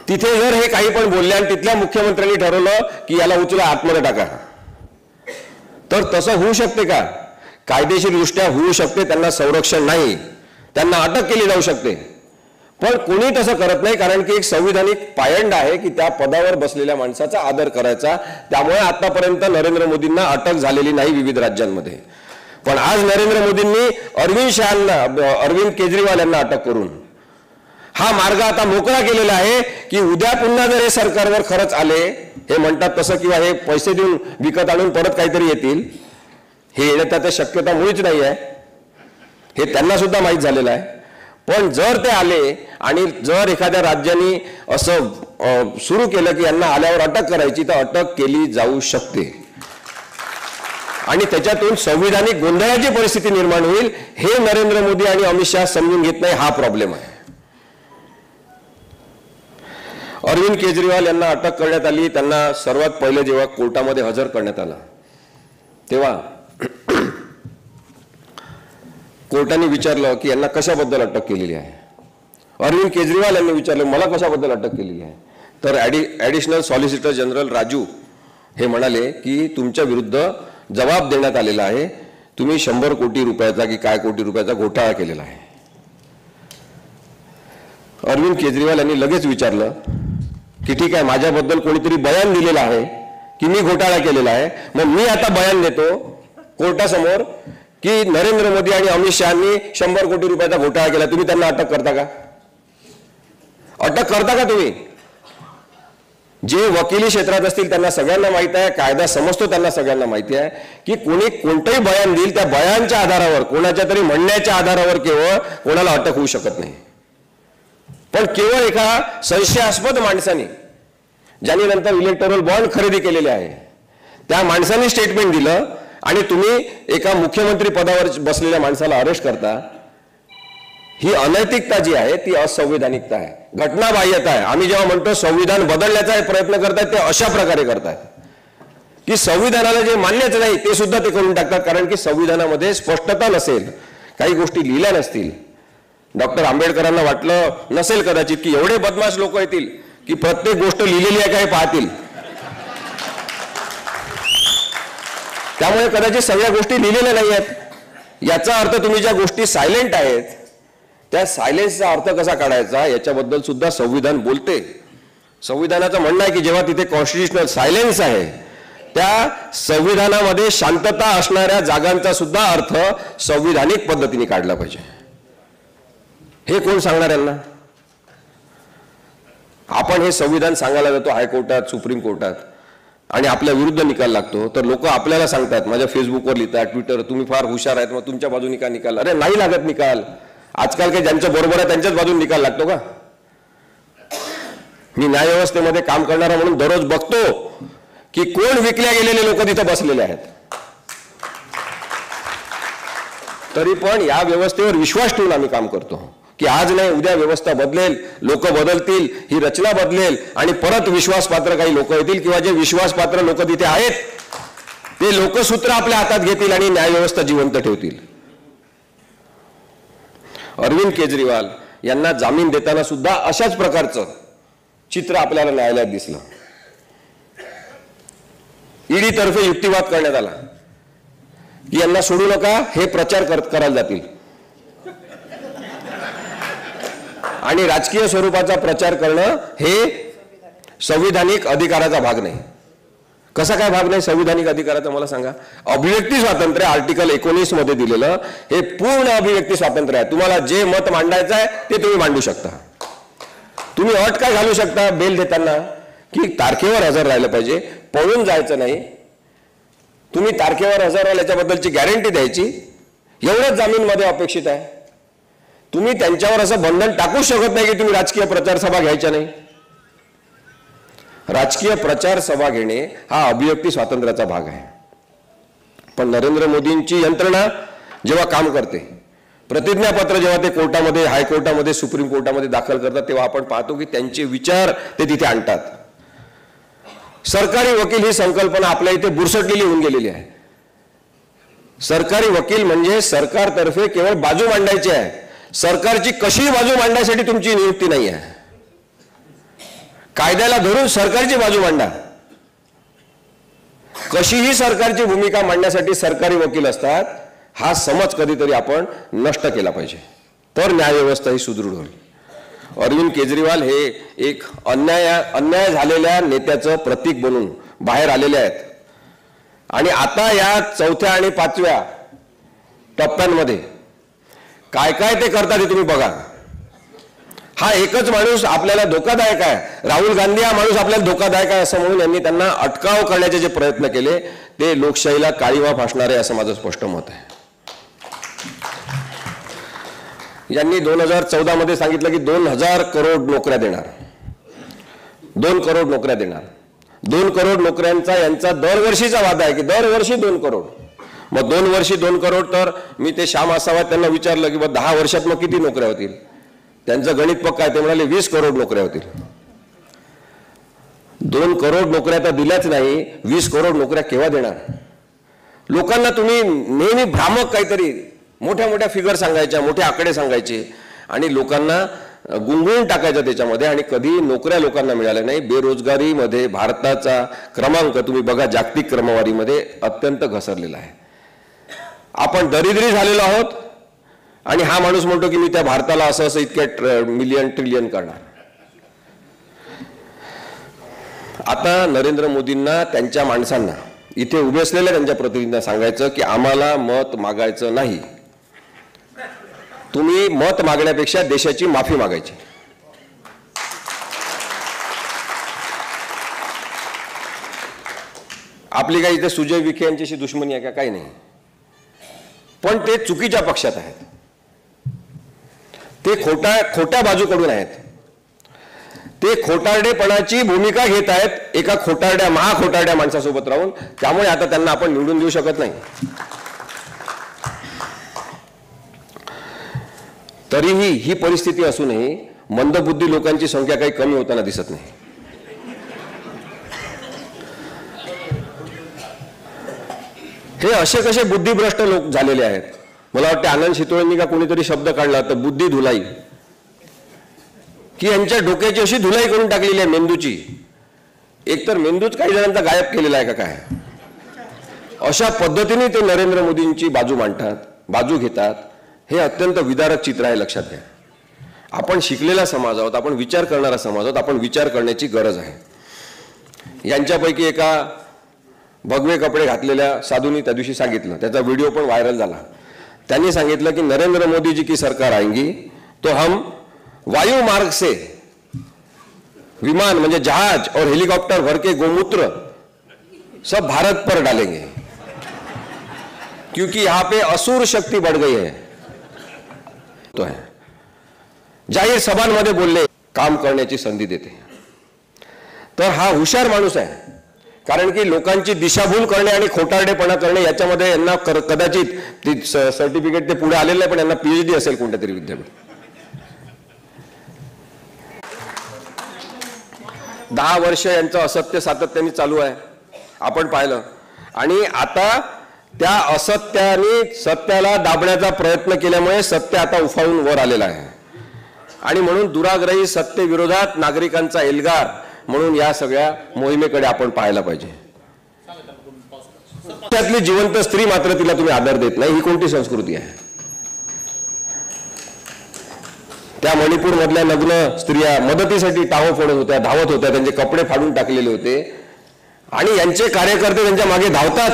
तिथे जर हे काही पण बोलले आणि तिथल्या मुख्यमंत्र्यांनी ठरवलं की याला उचला, आतमध्ये टाका, तर तसं होऊ शकते का. कायदेशीरदृष्ट्या होऊ शकते. त्यांना संरक्षण नाही, त्यांना अटक केली जाऊ शकते. पण कोणी तसं करत नाही कारण की एक संविधानिक पायंड आहे की त्या पदावर बसलेल्या माणसाचा आदर करायचा. त्यामुळे आतापर्यंत नरेंद्र मोदींना अटक झालेली नाही विविध राज्यांमध्ये. पण आज नरेंद्र मोदींनी अरविंद केजरीवाल यांना अटक करून हा मार्ग आता मोकळा केलेला आहे की उद्या पुन्हा जर हे सरकारवर खरंच आले, हे म्हणतात तसं, किंवा हे पैसे देऊन विकत आणून परत काहीतरी येतील, हे येण्याची शक्यता मुळीच नाही आहे. हे त्यांना सुद्धा माहीत झालेलं आहे. पण जर ते आले आणि जर एखाद्या राज्याने असं सुरू केलं की यांना आल्यावर अटक करायची, तर अटक केली जाऊ शकते आणि त्याच्यातून संविधानिक गोंधळाची परिस्थिती निर्माण होईल. हे नरेंद्र मोदी आणि अमित शहा समजून घेत नाही. हा प्रॉब्लेम आहे. अरविंद केजरीवाल यांना अटक करण्यात आली. त्यांना सर्वात पहिले जेव्हा कोर्टामध्ये हजर करण्यात आलं तेव्हा कोर्टाने विचारलं की यांना कशाबद्दल अटक केलेली आहे. अरविंद केजरीवाल यांनी विचारलं मला कशाबद्दल अटक केलेली आहे. तर ॲडिशनल सॉलिसिटर जनरल राजू हे म्हणाले की तुमच्या विरुद्ध जबाब देण्यात आलेला आहे, तुम्ही 100 कोटी रुपयाचा की काय कोटी रुपयाचा घोटाळा केलेला आहे. अरविंद केजरीवाल यांनी लगेच विचारलं की ठीक आहे, माझ्याबद्दल कोणीतरी बयान दिलेलं आहे की मी घोटाळा केलेला आहे, मग मी आता बयान देतो कोर्टासमोर की नरेंद्र मोदी आणि अमित शहानी 100 कोटी रुपयाचा घोटाळा केला, तुम्ही त्यांना अटक करता का? अटक करता का तुम्ही? जे वकिली क्षेत्रात असतील त्यांना सगळ्यांना माहिती आहे, कायदा समजतो त्यांना सगळ्यांना माहिती आहे की कोणी कोणतंही बयान देईल त्या बयानच्या आधारावर, कोणाच्या तरी म्हणण्याच्या आधारावर केवळ कोणाला अटक होऊ शकत नाही. पण केवळ एका संशयास्पद माणसाने, ज्याने नंतर इलेक्टोरल बॉन्ड खरेदी केलेले आहे, त्या माणसाने स्टेटमेंट दिलं आणि तुम्ही एका मुख्यमंत्री पदावर बसलेल्या माणसाला अरेस्ट करता, ही अनैतिकता जी आहे ती असंवैधानिकता आहे, घटनाबाह्यता आहे. आम्ही जेव्हा म्हणतो संविधान बदलण्याचा प्रयत्न करतायत ते अशा प्रकारे करतायत की संविधानाला जे मान्यच नाही ते सुद्धा ते करून टाकतात, कारण की संविधानामध्ये स्पष्टता नसेल, काही गोष्टी लिहिल्या नसतील. डॉक्टर आंबेडकरांना वाटलं नसेल कदाचित की एवढे बदमाश लोक येतील की प्रत्येक गोष्ट लिहिलेली आहे काय पाहतील, त्यामुळे कदाचित सगळ्या गोष्टी लिहिलेल्या नाही आहेत. याचा अर्थ तुम्ही ज्या गोष्टी सायलेंट आहेत त्या सायलेन्सचा अर्थ कसा काढायचा याच्याबद्दल सुद्धा संविधान बोलते. संविधानाचं म्हणणं आहे की जेव्हा तिथे कॉन्स्टिट्युशनल सायलेन्स आहे त्या संविधानामध्ये शांतता असणाऱ्या जागांचा सुद्धा अर्थ संविधानिक पद्धतीने काढला पाहिजे. हे कोण सांगणार यांना? आपण हे संविधान सांगायला जातो हायकोर्टात, सुप्रीम कोर्टात आणि आपल्या विरुद्ध निकाल लागतो, तर लोक आपल्याला सांगतात, माझ्या फेसबुकवर लिहितात, ट्विटर, तुम्ही फार हुशार आहेत मग तुमच्या बाजूने का निकाल. अरे नाही लागत निकाल. आजकाल काही ज्यांच्या बरोबर आहे त्यांच्याच बाजून निकाल लागतो का? मी न्यायव्यवस्थेमध्ये काम करणारा म्हणून दररोज बघतो की कोण विकल्या गेलेले लोक तिथे बसलेले आहेत. तरी पण या व्यवस्थेवर विश्वास ठेवून आम्ही काम करतो की आज नाही उद्या व्यवस्था बदलेल, लोक बदलतील, ही रचना बदलेल आणि परत विश्वासपात्र काही लोक येतील किंवा जे विश्वासपात्र लोक तिथे आहेत ते लोकसूत्र आपल्या हातात घेतील आणि न्यायव्यवस्था जिवंत ठेवतील. अरविंद केजरीवाल यांना जामीन देताना सुद्धा अशाच प्रकारचं चित्र आपल्याला न्यायालयात दिसलं. ईडी तर्फे युक्तिवाद करण्यात आला की यांना सोडू नका, हे प्रचार करायला जातील आणि राजकीय स्वरूपाचा प्रचार करणं हे संविधानिक अधिकाराचा भाग नाही. कसा काय भाग नाही संविधानिक अधिकाराचा मला सांगा? अभिव्यक्ती स्वातंत्र्य आर्टिकल 19 मध्ये दिलेलं हे पूर्ण अभिव्यक्ती स्वातंत्र्य आहे. तुम्हाला जे मत मांडायचं आहे ते तुम्ही मांडू शकता. तुम्ही अट काय घालू शकता बेल देताना की तारखेवर हजर राहिलं पाहिजे, पळून जायचं नाही, तुम्ही तारखेवर हजर राहिल याच्याबद्दलची गॅरंटी द्यायची, एवढंच जामीनमध्ये अपेक्षित आहे. तुम्ही त्यांच्यावर असं बंधन टाकू शकत नाही की तुम्ही राजकीय प्रचार सभा घ्यायच्या नाही. राजकीय प्रचार सभा घेणे हा अभिव्यक्ती स्वातंत्र्याचा भाग आहे. पण नरेंद्र मोदींची यंत्रणा जेव्हा काम करते, प्रतिज्ञापत्र जेव्हा ते कोर्टामध्ये, हायकोर्टामध्ये, सुप्रीम कोर्टामध्ये दाखल करतात, तेव्हा आपण पाहतो की त्यांचे विचार ते तिथे आणतात. सरकारी वकील ही संकल्पना आपल्या इथे बुरसटलेली होऊन गेलेली आहे. सरकारी वकील म्हणजे सरकारतर्फे केवळ बाजू मांडायची आहे. सरकारची कशी बाजू मांडण्यासाठी तुमची नियुक्ती नाही आहे. कायद्याला धरून सरकारची बाजू मांडा. कशीही सरकारची भूमिका मांडण्यासाठी सरकारी वकील असतात, हा समज कधीतरी आपण नष्ट केला पाहिजे, तर न्यायव्यवस्था ही सुदृढ होईल. अरविंद केजरीवाल हे एक अन्याय झालेल्या नेत्याचं प्रतीक बनून बाहेर आलेले आहेत आणि आता या 4थ्या आणि 5व्या टप्प्यांमध्ये काय काय ते करतात ते तुम्ही बघा. हा एकच माणूस आपल्याला धोकादायक आहे, राहुल गांधी हा माणूस आपल्याला धोकादायक आहे असं म्हणून यांनी त्यांना अटकाव करण्याचे जे प्रयत्न केले ते लोकशाहीला काळीमा फासणारे असं माझं स्पष्ट मत आहे. यांनी 2014 मध्ये सांगितलं की 2000 करोड नोकऱ्या देणार, 2 करोड नोकऱ्या देणार. 2 करोड नोकऱ्यांचा यांचा दरवर्षीचा वादा आहे की दरवर्षी 2 करोड. मग 2 वर्षी 2 करोड, तर मी ते श्याम आसावत त्यांना विचारलं की 10 वर्षात मग किती नोकऱ्या होतील? त्यांचं गणित पक्का आहे, ते म्हणाले 20 करोड नोकऱ्या होतील. 2 करोड नोकऱ्या तर दिल्याच नाही, 20 करोड नोकऱ्या केव्हा देणार? लोकांना तुम्ही नेहमी भ्रामक काहीतरी मोठ्या मोठ्या फिगर सांगायच्या, मोठे आकडे सांगायचे आणि लोकांना गुंगळून टाकायचं त्याच्यामध्ये, आणि कधी नोकऱ्या लोकांना मिळाल्या नाही. बेरोजगारीमध्ये भारताचा क्रमांक तुम्ही बघा, जागतिक क्रमवारीमध्ये अत्यंत घसरलेला आहे. आपण दरिद्री झालेलो आहोत आणि हा माणूस म्हणतो की मी त्या भारताला असं इतक्या मिलियन ट्रिलियन करणार. आता नरेंद्र मोदींना, त्यांच्या माणसांना, इथे उभे असलेल्या त्यांच्या प्रतिनिधींना सांगायचं की आम्हाला मत मागायचं नाही. तुम्ही मत मागण्यापेक्षा देशाची माफी मागायची. आपली काही इथे सुजय विखे यांच्याशी दुश्मनी आहे का? काही नाही. पण ते चुकीच्या पक्षात आहेत. ते खोट्या बाजूकडून आहेत. ते खोटारडेपणाची भूमिका घेत आहेत एका महाखोटारड्या माणसासोबत राहून. त्यामुळे आता त्यांना आपण निवडून देऊ शकत नाही. तरीही ही परिस्थिती असूनही मंदबुद्धी लोकांची संख्या काही कमी होताना दिसत नाही. हे असे कसे बुद्धिभ्रष्ट लोक झालेले आहेत. मला वाटतं आनंद शितोळेंनी का कोणीतरी शब्द काढला तर बुद्धी धुलाई, की यांच्या डोक्याची अशी धुलाई करून टाकलेली आहे मेंदूची. एकतर मेंदूच काही जणांचा गायब केलेला आहे का काय. अशा पद्धतीने ते नरेंद्र मोदींची बाजू मांडतात, बाजू घेतात. हे अत्यंत विदारक चित्र आहे, लक्षात घ्या. आपण शिकलेला समाज आहोत, आपण विचार करणारा समाज आहोत. आपण विचार करण्याची गरज आहे. यांच्यापैकी एका भगवे कपडे घातलेल्या साधूंनी त्या दिवशी सांगितलं, त्याचा व्हिडिओ पण व्हायरल झाला. त्यांनी सांगितलं की नरेंद्र मोदी जी की सरकार आएगी तो हम वायु मार्ग से विमान म्हणजे जहाज और हेलीकॉप्टर भर के गोमूत्र सब भारत पर डालेंगे, क्योंकि यहां पे असुर शक्ति बढ़ गई है. तो है जाहीर सभांमध्ये बोलले, काम करण्याची संधी देते. तर हा हुशार माणूस आहे. कारण की लोकांची दिशाभूल करणे आणि खोटारडेपणा करणे याच्यामध्ये यांना कदाचित ती सर्टिफिकेट ते पुढे आलेलं आहे, पण यांना PhD असेल कोणत्या तरी विद्यापीठ. 10 वर्ष यांचं असत्य सातत्याने चालू आहे, आपण पाहिलं. आणि आता त्या असत्याने सत्याला दाबण्याचा प्रयत्न केल्यामुळे सत्य आता उफाळून वर आलेलं आहे. आणि म्हणून दुराग्रही सत्तेविरोधात नागरिकांचा एल्गार म्हणून या सगळ्या मोहिमेकडे आपण पाहायला पाहिजे. त्यातली जिवंत स्त्री मात्र तिला तुम्ही आदर देत नाही. ही कोणती संस्कृती आहे? त्या मणिपूर मधल्या नग्न स्त्रिया मदतीसाठी टाहो फोडत होत्या, धावत होत्या, त्यांचे कपडे फाडून टाकलेले होते आणि यांचे कार्यकर्ते त्यांच्या मागे धावतात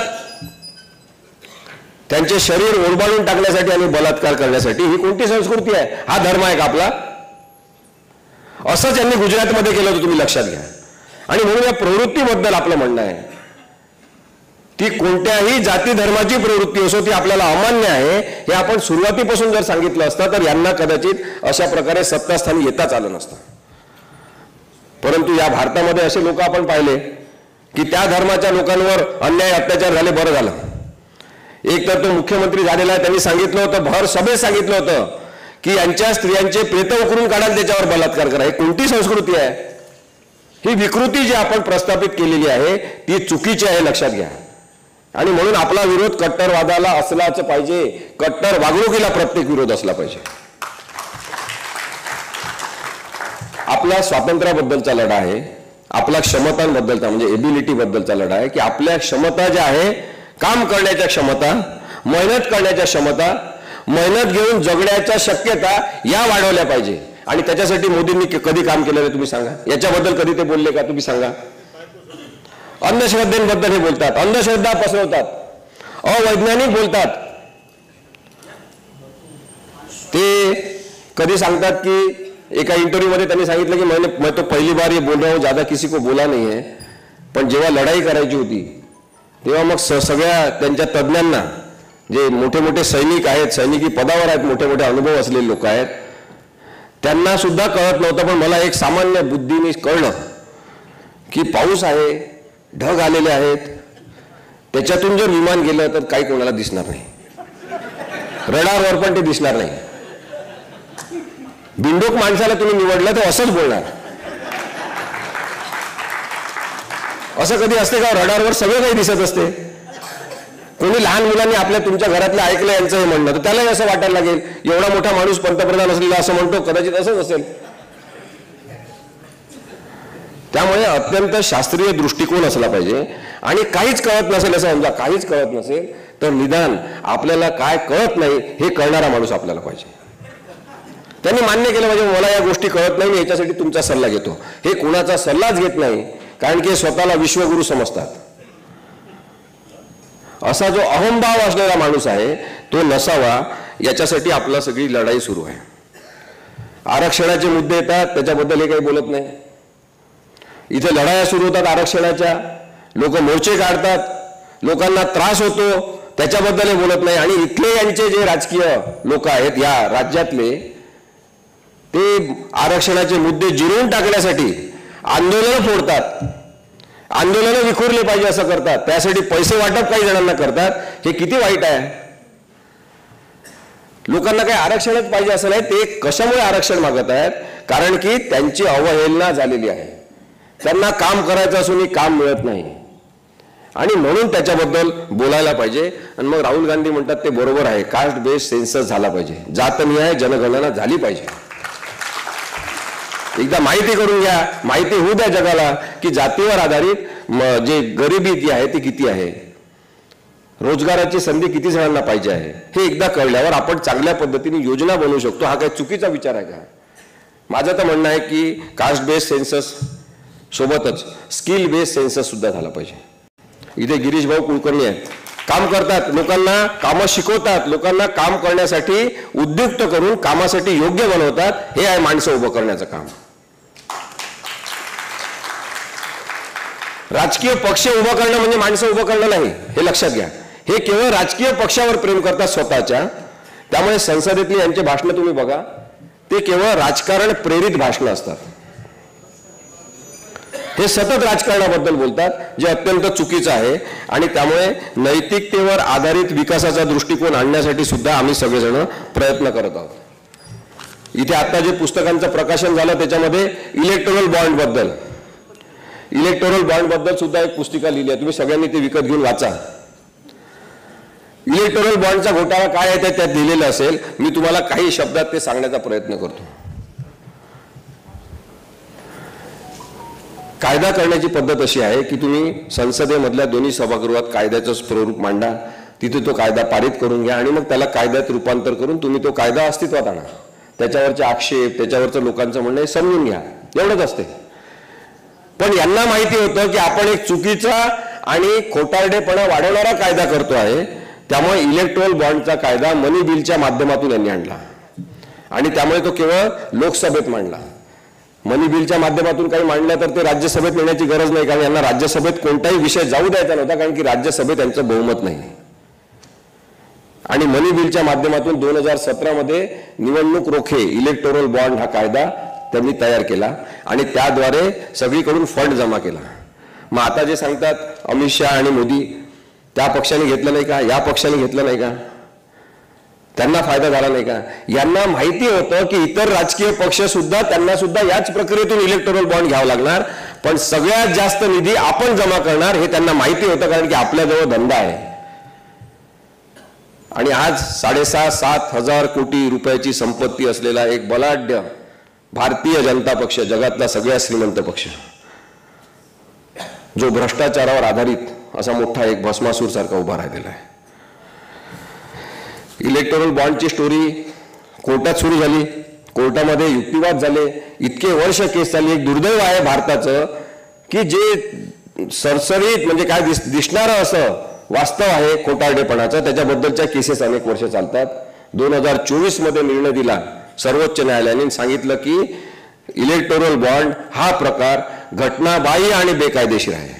त्यांचे शरीर ओरबाडून टाकण्यासाठी आणि बलात्कार करण्यासाठी. ही कोणती संस्कृती आहे? हा धर्म आहे का आपला? असंच यांनी गुजरातमध्ये केलं होतं, तुम्ही लक्षात घ्या. आणि म्हणून या प्रवृत्तीबद्दल आपलं म्हणणं आहे, ती कोणत्याही जाती धर्माची प्रवृत्ती असो ती आपल्याला अमान्य आहे. हे आपण सुरुवातीपासून जर सांगितलं असतं तर यांना कदाचित अशा प्रकारे सत्तास्थानी येताच आलं नसतं. परंतु या भारतामध्ये असे लोक आपण पाहिले की त्या धर्माच्या लोकांवर अन्याय अत्याचार झाले, बरं झालं. एक तर तो मुख्यमंत्री झालेला आहे, त्यांनी सांगितलं होतं, भर सभेत सांगितलं होतं की यांच्या स्त्रियांचे प्रेत उकरून काढाल, त्याच्यावर बलात्कार करा. ही कोणती संस्कृती आहे? ही विकृती जी आपण प्रस्थापित केलेली आहे ती चुकीची आहे, लक्षात घ्या. आणि म्हणून आपला विरोध कट्टरवादाला असलाच पाहिजे. कट्टर वागणुकीला प्रत्येक विरोध असला पाहिजे. आपला स्वातंत्र्याबद्दलचा लढा आहे, आपला क्षमतांबद्दलचा म्हणजे एबिलिटी बद्दलचा लढा आहे की आपल्या क्षमता ज्या आहे, काम करण्याच्या क्षमता, मेहनत करण्याच्या क्षमता, मेहनत घेऊन जगण्याच्या शक्यता या वाढवल्या पाहिजे. आणि त्याच्यासाठी मोदींनी कधी काम केलेलं तुम्ही सांगा? याच्याबद्दल कधी ते बोलले का? तुम्ही सांगा. अंधश्रद्धेबद्दल हे बोलतात, अंधश्रद्धा पसरवतात, अवैज्ञानिक बोलतात. ते कधी सांगतात की एका इंटरव्यू मध्ये त्यांनी सांगितलं की मैं तो पहली बार ये बोल रहा हूं, ज्यादा किसी को बोला नहीं है. पण जेव्हा लढाई करायची होती तेव्हा मग सगळ्या त्यांच्या तज्ञांना, जे मोठे मोठे सैनिक आहेत, सैनिकी पदावर आहेत, मोठे मोठे अनुभव असलेले लोक आहेत, त्यांना सुद्धा कळत नव्हतं. पण मला एक सामान्य बुद्धीने कळलं की पाऊस आहे, ढग आलेले आहेत, त्याच्यातून जर विमान गेलं तर काही कोणाला दिसणार नाही, रडारवर पण ते दिसणार नाही. बिंडोक माणसाला तुम्ही निवडलं तर असंच बोलणार. असं कधी असते का? रडारवर सगळं काही दिसत असते. कोणी लहान मुलांनी आपल्या तुमच्या घरातलं ऐकलं यांचं हे म्हणणं, तर त्यालाही असं वाटायला लागेल एवढा मोठा माणूस पंतप्रधान असलेला असं म्हणतो, कदाचित असंच असेल. त्यामुळे अत्यंत शास्त्रीय दृष्टिकोन असला पाहिजे. आणि काहीच कळत नसेल असं समजा, काहीच कळत नसेल तर निदान आपल्याला काय कळत नाही हे कळणारा माणूस आपल्याला पाहिजे. त्यांनी मान्य केलं पाहिजे मला या गोष्टी कळत नाही, मी याच्यासाठी तुमचा सल्ला घेतो. हे कुणाचा सल्लाच घेत नाही, कारण की स्वतःला विश्वगुरू समजतात. असा जो अहंभाव असलेला माणूस आहे तो नसावा, याच्यासाठी आपला सगळी लढाई सुरू आहे. आरक्षणाचे मुद्दे येतात त्याच्याबद्दल हे काही बोलत नाही. इथे लढाया सुरू होतात आरक्षणाच्या, लोक मोर्चे काढतात, लोकांना त्रास होतो, त्याच्याबद्दल हे बोलत नाही. आणि इथले यांचे जे राजकीय लोक आहेत या राज्यातले, ते आरक्षणाचे मुद्दे जिरवून टाकण्यासाठी आंदोलनं फोडतात, आंदोलनं विखुरले पाहिजे असं करतात, त्यासाठी पैसे वाटप काही जणांना करतात. हे किती वाईट आहे. लोकांना काही आरक्षणच पाहिजे असं नाही. ते कशामुळे आरक्षण मागत आहेत? कारण की त्यांची अवहेलना झालेली आहे, त्यांना काम करायचं असूनही काम मिळत नाही, आणि म्हणून त्याच्याबद्दल बोलायला पाहिजे. आणि मग राहुल गांधी म्हणतात ते बरोबर आहे, कास्ट बेस्ड सेन्सस झाला पाहिजे, जातनिहाय जनगणना झाली पाहिजे. एकदा माहिती करून घ्या, माहिती होऊ द्या जगाला की जातीवर आधारित जे गरिबी जी आहे ती किती आहे, रोजगाराची संधी किती जणांना पाहिजे आहे. हे एकदा कळल्यावर आपण चांगल्या पद्धतीने योजना बनवू शकतो. हा काही चुकीचा विचार आहे का? माझं तर म्हणणं आहे की कास्ट बेस्ड सेन्सस सोबतच स्किल बेस्ड सेन्सस सुद्धा झाला पाहिजे. इथे गिरीश भाऊ कुलकर्णी आहेत, काम करतात, लोकांना कामं शिकवतात, लोकांना काम करण्यासाठी उद्युक्त करून कामासाठी योग्य बनवतात. हे आहे माणसं उभं करण्याचं काम. राजकीय पक्ष उभं करणं म्हणजे माणसं उभं करणं नाही, हे लक्षात घ्या. हे केवळ राजकीय पक्षावर प्रेम करतात स्वतःच्या. त्यामुळे संसदेतली यांचे भाषणं तुम्ही बघा, ते केवळ राजकारण प्रेरित भाषणं असतात. हे सतत राजकारणाबद्दल बोलतात, जे अत्यंत चुकीचं आहे. आणि त्यामुळे नैतिकतेवर आधारित विकासाचा दृष्टिकोन आणण्यासाठी सुद्धा आम्ही सगळेजण प्रयत्न करत आहोत. इथे आता जे पुस्तकांचं प्रकाशन झालं त्याच्यामध्ये इलेक्टोरल बॉन्ड बद्दल सुद्धा एक पुस्तिका लिहिली आहे. तुम्ही सगळ्यांनी ते विकत घेऊन वाचा. इलेक्टोरल बॉन्डचा घोटाळा काय आहे ते त्यात लिहिलेलं असेल. मी तुम्हाला काही शब्दात ते सांगण्याचा प्रयत्न करतो. कायदा करण्याची पद्धत अशी आहे की तुम्ही संसदेमधल्या दोन्ही सभागृहात कायद्याचं स्वरूप मांडा, तिथे तो कायदा पारित करून घ्या, आणि मग त्याला कायद्यात रूपांतर करून तुम्ही तो कायदा अस्तित्वात आणा. त्याच्यावरचे आक्षेप, त्याच्यावरचं लोकांचं म्हणणं हे समजून घ्या, एवढंच असते. पण यांना माहिती होतं की आपण एक चुकीचा आणि खोटारडेपणा वाढवणारा कायदा करतो आहे. त्यामुळे इलेक्टोरल बॉन्डचा कायदा मनी बिलच्या माध्यमातून यांनी आणला, आणि त्यामुळे तो केवळ लोकसभेत मांडला. मनी बिलच्या माध्यमातून काही मांडलं तर ते राज्यसभेत नेण्याची गरज नाही, कारण यांना राज्यसभेत कोणताही विषय जाऊ द्यायचा नव्हता, कारण की राज्यसभेत यांचं बहुमत नाही. आणि मनी बिलच्या माध्यमातून 2017 मध्ये निवडणूक रोखे इलेक्टोरल बॉन्ड हा कायदा त्यांनी तयार केला, आणि त्याद्वारे सगळीकडून फंड जमा केला. मग आता जे सांगतात अमित शहा आणि मोदी, त्या पक्षाने घेतलं नाही का, या पक्षाने घेतलं नाही का, त्यांना फायदा झाला नाही का? यांना माहिती होतं की इतर राजकीय पक्ष सुद्धा त्यांना सुद्धा याच प्रक्रियेतून इलेक्टोरल बॉन्ड घ्यावं लागणार, पण सगळ्यात जास्त निधी आपण जमा करणार हे त्यांना माहिती होतं, कारण की आपल्याजवळ धंदा आहे. आणि आज 6,500-7 हजार कोटी रुपयाची संपत्ती असलेला एक बलाढ्य भारतीय जनता पक्ष, जगातला सगळ्यात श्रीमंत पक्ष, जो भ्रष्टाचारावर आधारित असा मोठा एक भस्मासूर सारखा उभा राहिलेला आहे. इलेक्टोरल बॉन्डची स्टोरी कोर्टात सुरू झाली, कोर्टामध्ये युक्तिवाद झाले, इतके वर्ष केस चालली. एक दुर्दैव आहे भारताचं की जे सरसरीत म्हणजे काय दिसणारं असं वास्तव आहे खोटारडेपणाचं, त्याच्याबद्दलच्या केसेस अनेक वर्ष चालतात. 2024 मध्ये निर्णय दिला सर्वोच्च न्यायालयाने, सांगितलं की इलेक्टोरल बॉन्ड हा प्रकार घटनाबाह्य आणि बेकायदेशीर आहे.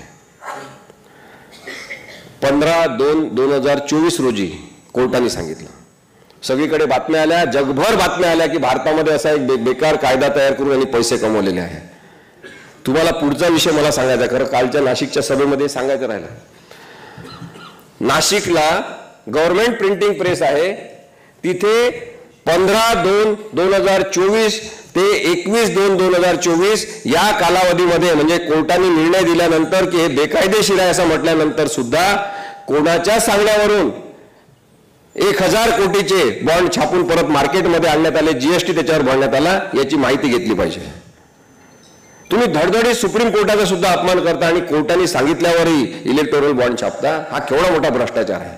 15/2/2024 रोजी कोर्टाने सांगितलं. सगळीकडे बातम्या आल्या, जगभर बातम्या आल्या की भारतामध्ये असा एक बेकार कायदा तयार करून यांनी पैसे कमवलेले आहे. तुम्हाला पुढचा विषय मला सांगायचा, खरं कालच्या नाशिकच्या सभेमध्ये सांगायचं राहिलं. नाशिकला गव्हर्नमेंट प्रिंटिंग प्रेस आहे, तिथे 15/2/2024 ते 21/2/2024 या कालावधीमध्ये, म्हणजे कोर्टाने निर्णय दिल्यानंतर की हे बेकायदेशीर आहे असं म्हटल्यानंतर सुद्धा कोणाच्या सांगण्यावरून 1,000 कोटीचे बॉन्ड छापून परत मार्केटमध्ये आणण्यात आले, जीएसटी त्याच्यावर भरण्यात आला, याची माहिती घेतली पाहिजे. तुम्ही धडधडीत सुप्रीम कोर्टाचा सुद्धा अपमान करता आणि कोर्टाने सांगितल्यावरही इलेक्टोरल बॉन्ड छापता. हा केवढा मोठा भ्रष्टाचार आहे.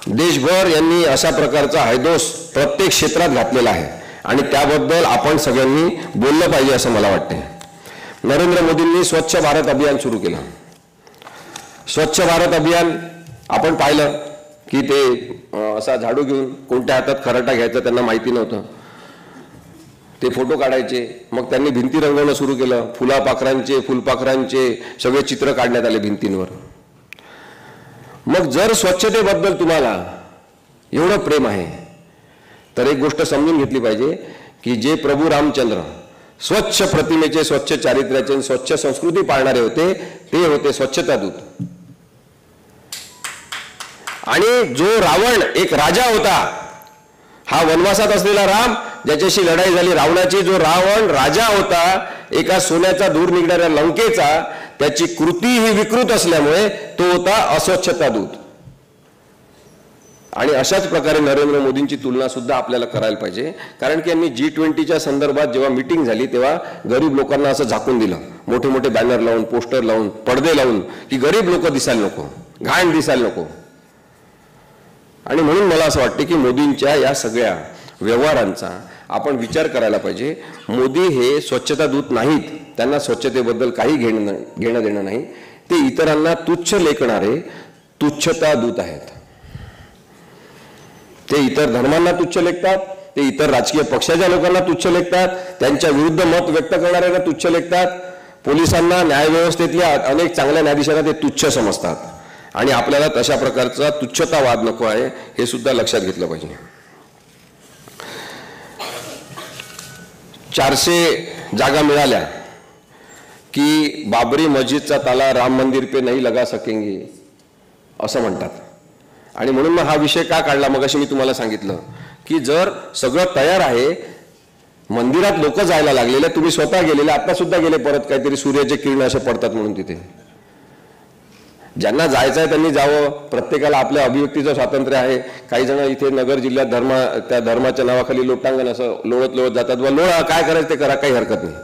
देशभर यांनी अशा प्रकारचा हैदोस प्रत्येक क्षेत्रात घातलेला आहे, आणि त्याबद्दल आपण सगळ्यांनी बोललं पाहिजे असं मला वाटते. नरेंद्र मोदींनी स्वच्छ भारत अभियान सुरू केलं. स्वच्छ भारत अभियान आपण पाहिलं की ते असा झाडू घेऊन कोणत्या हातात खराटा घ्यायचा त्यांना माहिती नव्हतं. ते फोटो काढायचे. मग त्यांनी भिंती रंगवणं सुरू केलं. फुलापाखरांचे फुलपाखरांचे सगळे चित्र काढण्यात आले भिंतींवर. मग जर स्वच्छतेबद्दल तुम्हाला एवढं प्रेम आहे तर एक गोष्ट समजून घेतली पाहिजे की जे प्रभू रामचंद्र स्वच्छ प्रतिमेचे, स्वच्छ चारित्र्याचे, स्वच्छ संस्कृती पाळणारे होते ते होते स्वच्छता दूत. आणि जो रावण एक राजा होता, हा वनवासात असलेला राम ज्याच्याशी लढाई झाली रावणाची, जो रावण राजा होता एका सोन्याचा धूर निघणाऱ्या लंकेचा, त्याची कृती ही विकृत असल्यामुळे तो होता अस्वच्छता दूत. आणि अशाच प्रकारे नरेंद्र मोदींची तुलना सुद्धा आपल्याला करायला पाहिजे. कारण की यांनी G20च्या संदर्भात जेव्हा मीटिंग झाली तेव्हा गरीब लोकांना असं झाकून दिलं, मोठे मोठे बॅनर लावून, पोस्टर लावून, पडदे लावून, की गरीब लोक दिसायला नको, घाण दिसायला नको. आणि म्हणून मला असं वाटतं की मोदींच्या या सगळ्या व्यवहारांचा आपण विचार करायला पाहिजे. मोदी हे स्वच्छता दूत नाहीत, त्यांना स्वच्छतेबद्दल काही घेणं देणं नाही. ते इतरांना तुच्छ लेखणारे तुच्छता दूत आहेत. ते इतर धर्मांना तुच्छ लेखतात, ते इतर राजकीय पक्षाच्या लोकांना तुच्छ लेखतात, त्यांच्या विरुद्ध मत व्यक्त करणाऱ्यांना तुच्छ लेखतात, पोलिसांना, न्यायव्यवस्थेतल्या अनेक चांगल्या न्यायाधीशांना ते तुच्छ समजतात. आणि आपल्याला तशा प्रकारचा तुच्छतावाद नको आहे, हे सुद्धा लक्षात घेतलं पाहिजे. 400 जागा मिळाल्या की बाबरी मस्जिदचा ताला राम मंदिर पे नहीं लगा सकेंगे असं म्हणतात. आणि म्हणून मग हा विषय का काढला, मग अशी मी तुम्हाला सांगितलं की जर सगळं तयार आहे, मंदिरात लोक जायला लागलेले, तुम्ही स्वतः गेलेले, आता सुद्धा गेले परत, काहीतरी सूर्याचे किरण असे पडतात म्हणून तिथे. ज्यांना जायचं आहे त्यांनी जावं, प्रत्येकाला आपल्या अभिव्यक्तीचं स्वातंत्र्य आहे. काही जण इथे नगर जिल्ह्यात त्या धर्माच्या नावाखाली लोटांगण असं लोळत जातात, वा लोळा, काय करायचं ते करा, काही हरकत नाही.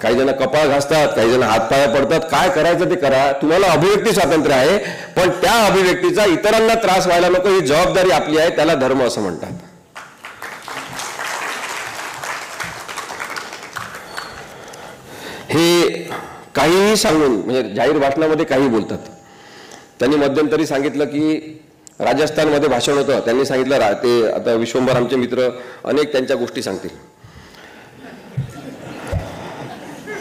काही जण कपाळ घासतात, काही जण हातपाया पडतात, काय करायचं ते करा, तुम्हाला अभिव्यक्ती स्वातंत्र्य आहे. पण त्या अभिव्यक्तीचा इतरांना त्रास व्हायला नको, ही जबाबदारी आपली आहे, त्याला धर्म असं म्हणतात. हे काहीही सांगून, म्हणजे जाहीर भाषणामध्ये काही बोलतात. त्यांनी मध्यंतरी सांगितलं की राजस्थानमध्ये भाषण होतं, त्यांनी सांगितलं, ते आता विश्वंभर आमचे मित्र अनेक त्यांच्या गोष्टी सांगतील,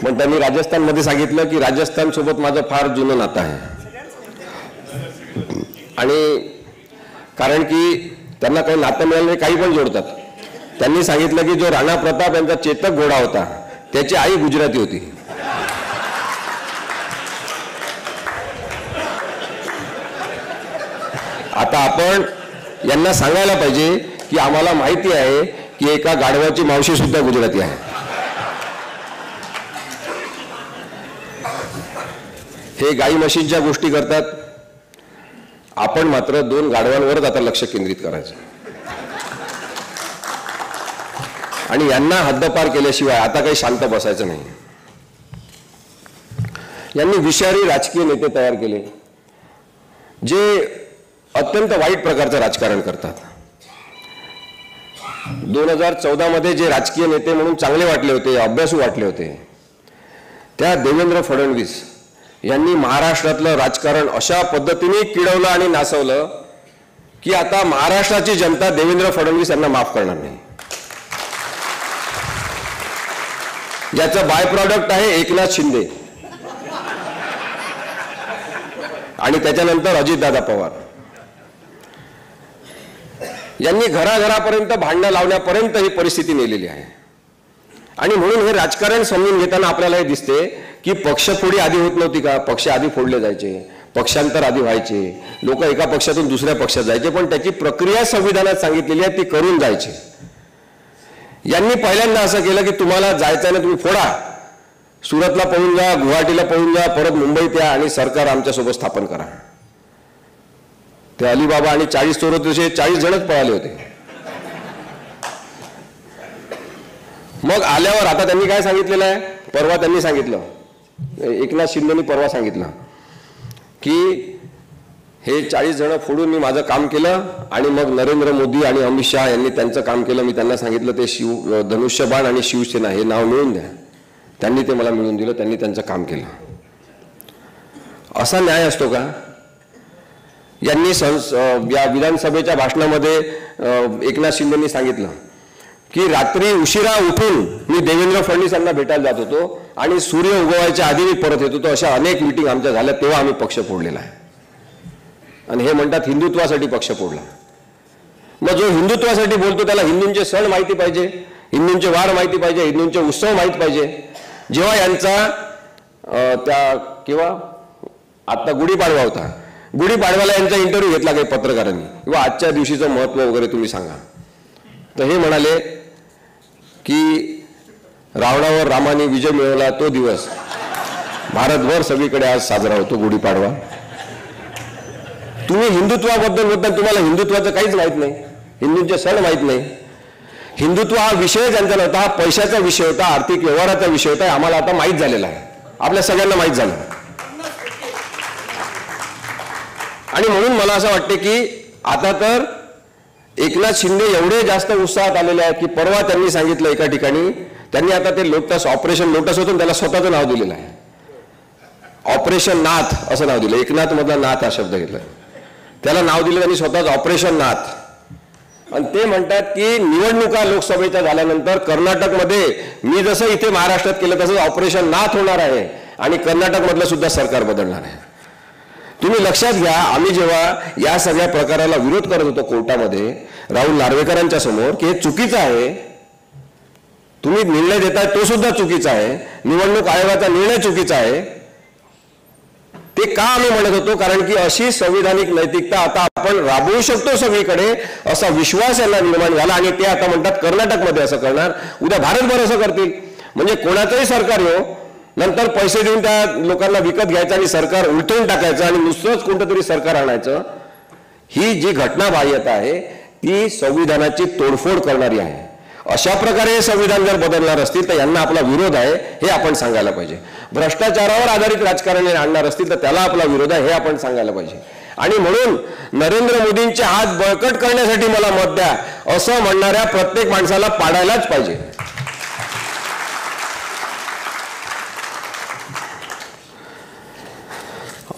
पण त्यांनी राजस्थानमध्ये सांगितलं की राजस्थान सोबत माझं फार जुनं नातं आहे. आणि कारण की त्यांना काही नातं मिळालं काही पण जोडतात. त्यांनी सांगितलं की जो राणा प्रताप यांचा चेतक घोडा होता त्याची आई गुजराती होती. आता आपण यांना सांगायला पाहिजे की आम्हाला माहिती आहे की एका गाढवाची मावशी सुद्धा गुजराती आहे. हे गाई म्हशींच्या गोष्टी करतात, आपण मात्र 2 गाढवांवरच आता लक्ष केंद्रित करायचं. आणि यांना हद्दपार केल्याशिवाय आता काही शांत बसायचं नाही. यांनी विषारी राजकीय नेते तयार केले जे अत्यंत वाईट प्रकारचं राजकारण करतात. 2014 मध्ये जे राजकीय नेते म्हणून चांगले वाटले होते, अभ्यासू वाटले होते, त्या देवेंद्र फडणवीस यांनी महाराष्ट्रातलं राजकारण अशा पद्धतीने किडवलं आणि नासवलं की आता महाराष्ट्राची जनता देवेंद्र फडणवीस यांना माफ करणार नाही. याचं बाय प्रॉडक्ट आहे एकनाथ शिंदे आणि त्याच्यानंतर अजितदादा पवार यांनी घराघरापर्यंत भांडणं लावण्यापर्यंत ही परिस्थिती नेलेली आहे. आणि म्हणून हे राजकारण समजून घेताना आपल्याला हे दिसते की पक्षफोडी आधी होत नव्हती का, पक्ष आधी फोडले जायचे, पक्षांतर आधी व्हायचे, लोक एका पक्षातून दुसऱ्या पक्षात जायचे, पण त्याची प्रक्रिया संविधानात सांगितलेली आहे, ती करून जायचे. यांनी पहिल्यांदा असं केलं की तुम्हाला जायचं ना तुम्ही फोडा, सुरतला पळून जा, गुवाहाटीला पळून जा, परत मुंबईत या आणि सरकार आमच्यासोबत स्थापन करा. ते अलिबाबा आणि 40 चोर होते, 40 जणच पळाले होते. मग आल्यावर आता त्यांनी काय सांगितलेलं आहे, परवा त्यांनी सांगितलं, एकनाथ शिंदेनी परवा सांगितलं की हे 40 जण फोडून मी माझं काम केलं आणि मग नरेंद्र मोदी आणि अमित शहा यांनी त्यांचं काम केलं. मी त्यांना सांगितलं ते धनुष्यबाण आणि शिवसेना हे नाव मिळून द्या. त्यांनी ते मला मिळवून दिलं. त्यांनी त्यांचं काम केलं. असा न्याय असतो का? यांनी या विधानसभेच्या भाषणामध्ये एकनाथ शिंदेंनी सांगितलं की रात्री उशिरा उठून मी देवेंद्र फडणवीस यांना भेटायला जात होतो आणि सूर्य उगवायच्या आधी मी परत येत होतो. अशा अनेक मीटिंग आमच्या झाल्या, तेव्हा आम्ही पक्ष फोडलेला आहे. आणि हे म्हणतात हिंदुत्वासाठी पक्ष फोडला. मग जो हिंदुत्वासाठी बोलतो त्याला हिंदूंचे सण माहिती पाहिजे, हिंदूंचे वार माहिती पाहिजे, हिंदूंचे उत्सव माहिती पाहिजे. जेव्हा यांचा किंवा आता गुढीपाडवा होता, गुढीपाडव्याला यांचा इंटरव्ह्यू घेतला काही पत्रकारांनी, किंवा आजच्या दिवशीचं महत्त्व वगैरे तुम्ही सांगा. तर हे म्हणाले की रावणावर रामाने विजय मिळवला तो दिवस भारतभर सगळीकडे आज साजरा होतो, गुढीपाडवा. तुम्ही हिंदुत्वाबद्दल बोलता, तुम्हाला हिंदुत्वाचं काहीच माहित नाही, हिंदूंचे सण माहित नाही. हिंदुत्व हा विषय त्यांचा नव्हता, हा पैशाचा विषय होता, आर्थिक व्यवहाराचा विषय होता. आम्हाला आता माहीत झालेला आहे, आपल्या सगळ्यांना माहीत झालं. आणि म्हणून मला असं वाटते की आता तर एकनाथ शिंदे एवढे जास्त उत्साहात आलेले आहेत की परवा त्यांनी सांगितलं एका ठिकाणी, त्यांनी आता ते लोटस, ऑपरेशन लोटस होतं, त्याला स्वतःचं नाव दिलेलं आहे, ऑपरेशन नाथ असं नाव दिलं. एकनाथ मधला नाथ हा शब्द घेतला, त्याला नाव दिलं त्यांनी स्वतःच, ऑपरेशन नाथ. आणि ते म्हणतात की निवडणुका लोकसभेच्या झाल्यानंतर कर्नाटकमध्ये मी जसं इथे महाराष्ट्रात केलं तसं ऑपरेशन नाथ होणार आहे आणि कर्नाटकमधलं सुद्धा सरकार बदलणार आहे. तुम्ही लक्षात घ्या, आम्ही जेव्हा या सगळ्या प्रकाराला विरोध करत होतो कोर्टामध्ये राहुल नार्वेकरांच्या समोर की हे चुकीचं आहे, तुम्ही निर्णय देताय तो सुद्धा चुकीचा आहे, निवडणूक आयोगाचा निर्णय चुकीचा आहे, ते का आम्ही म्हणत होतो? कारण की अशी संविधानिक नैतिकता आता आपण राबवू शकतो सगळीकडे, असा विश्वास यांना निर्माण झाला. आणि ते आता म्हणतात कर्नाटकमध्ये असं करणार, उद्या भारतभर असं करतील. म्हणजे कोणाचंही सरकार येऊ, नंतर पैसे देऊन त्या लोकांना विकत घ्यायचं आणि सरकार उलटवून टाकायचं आणि नुसतंच कोणतं तरी सरकार आणायचं. ही जी घटनाबाह्यता आहे ती संविधानाची तोडफोड करणारी आहे. अशा प्रकारे संविधान जर बदलणार असतील तर यांना आपला विरोध आहे हे आपण सांगायला पाहिजे. भ्रष्टाचारावर आधारित राजकारण आणणार असतील तर त्याला आपला विरोध आहे हे आपण सांगायला पाहिजे. आणि म्हणून नरेंद्र मोदींचे हात बळकट करण्यासाठी मला मत द्या असं म्हणणाऱ्या प्रत्येक माणसाला पाडायलाच पाहिजे.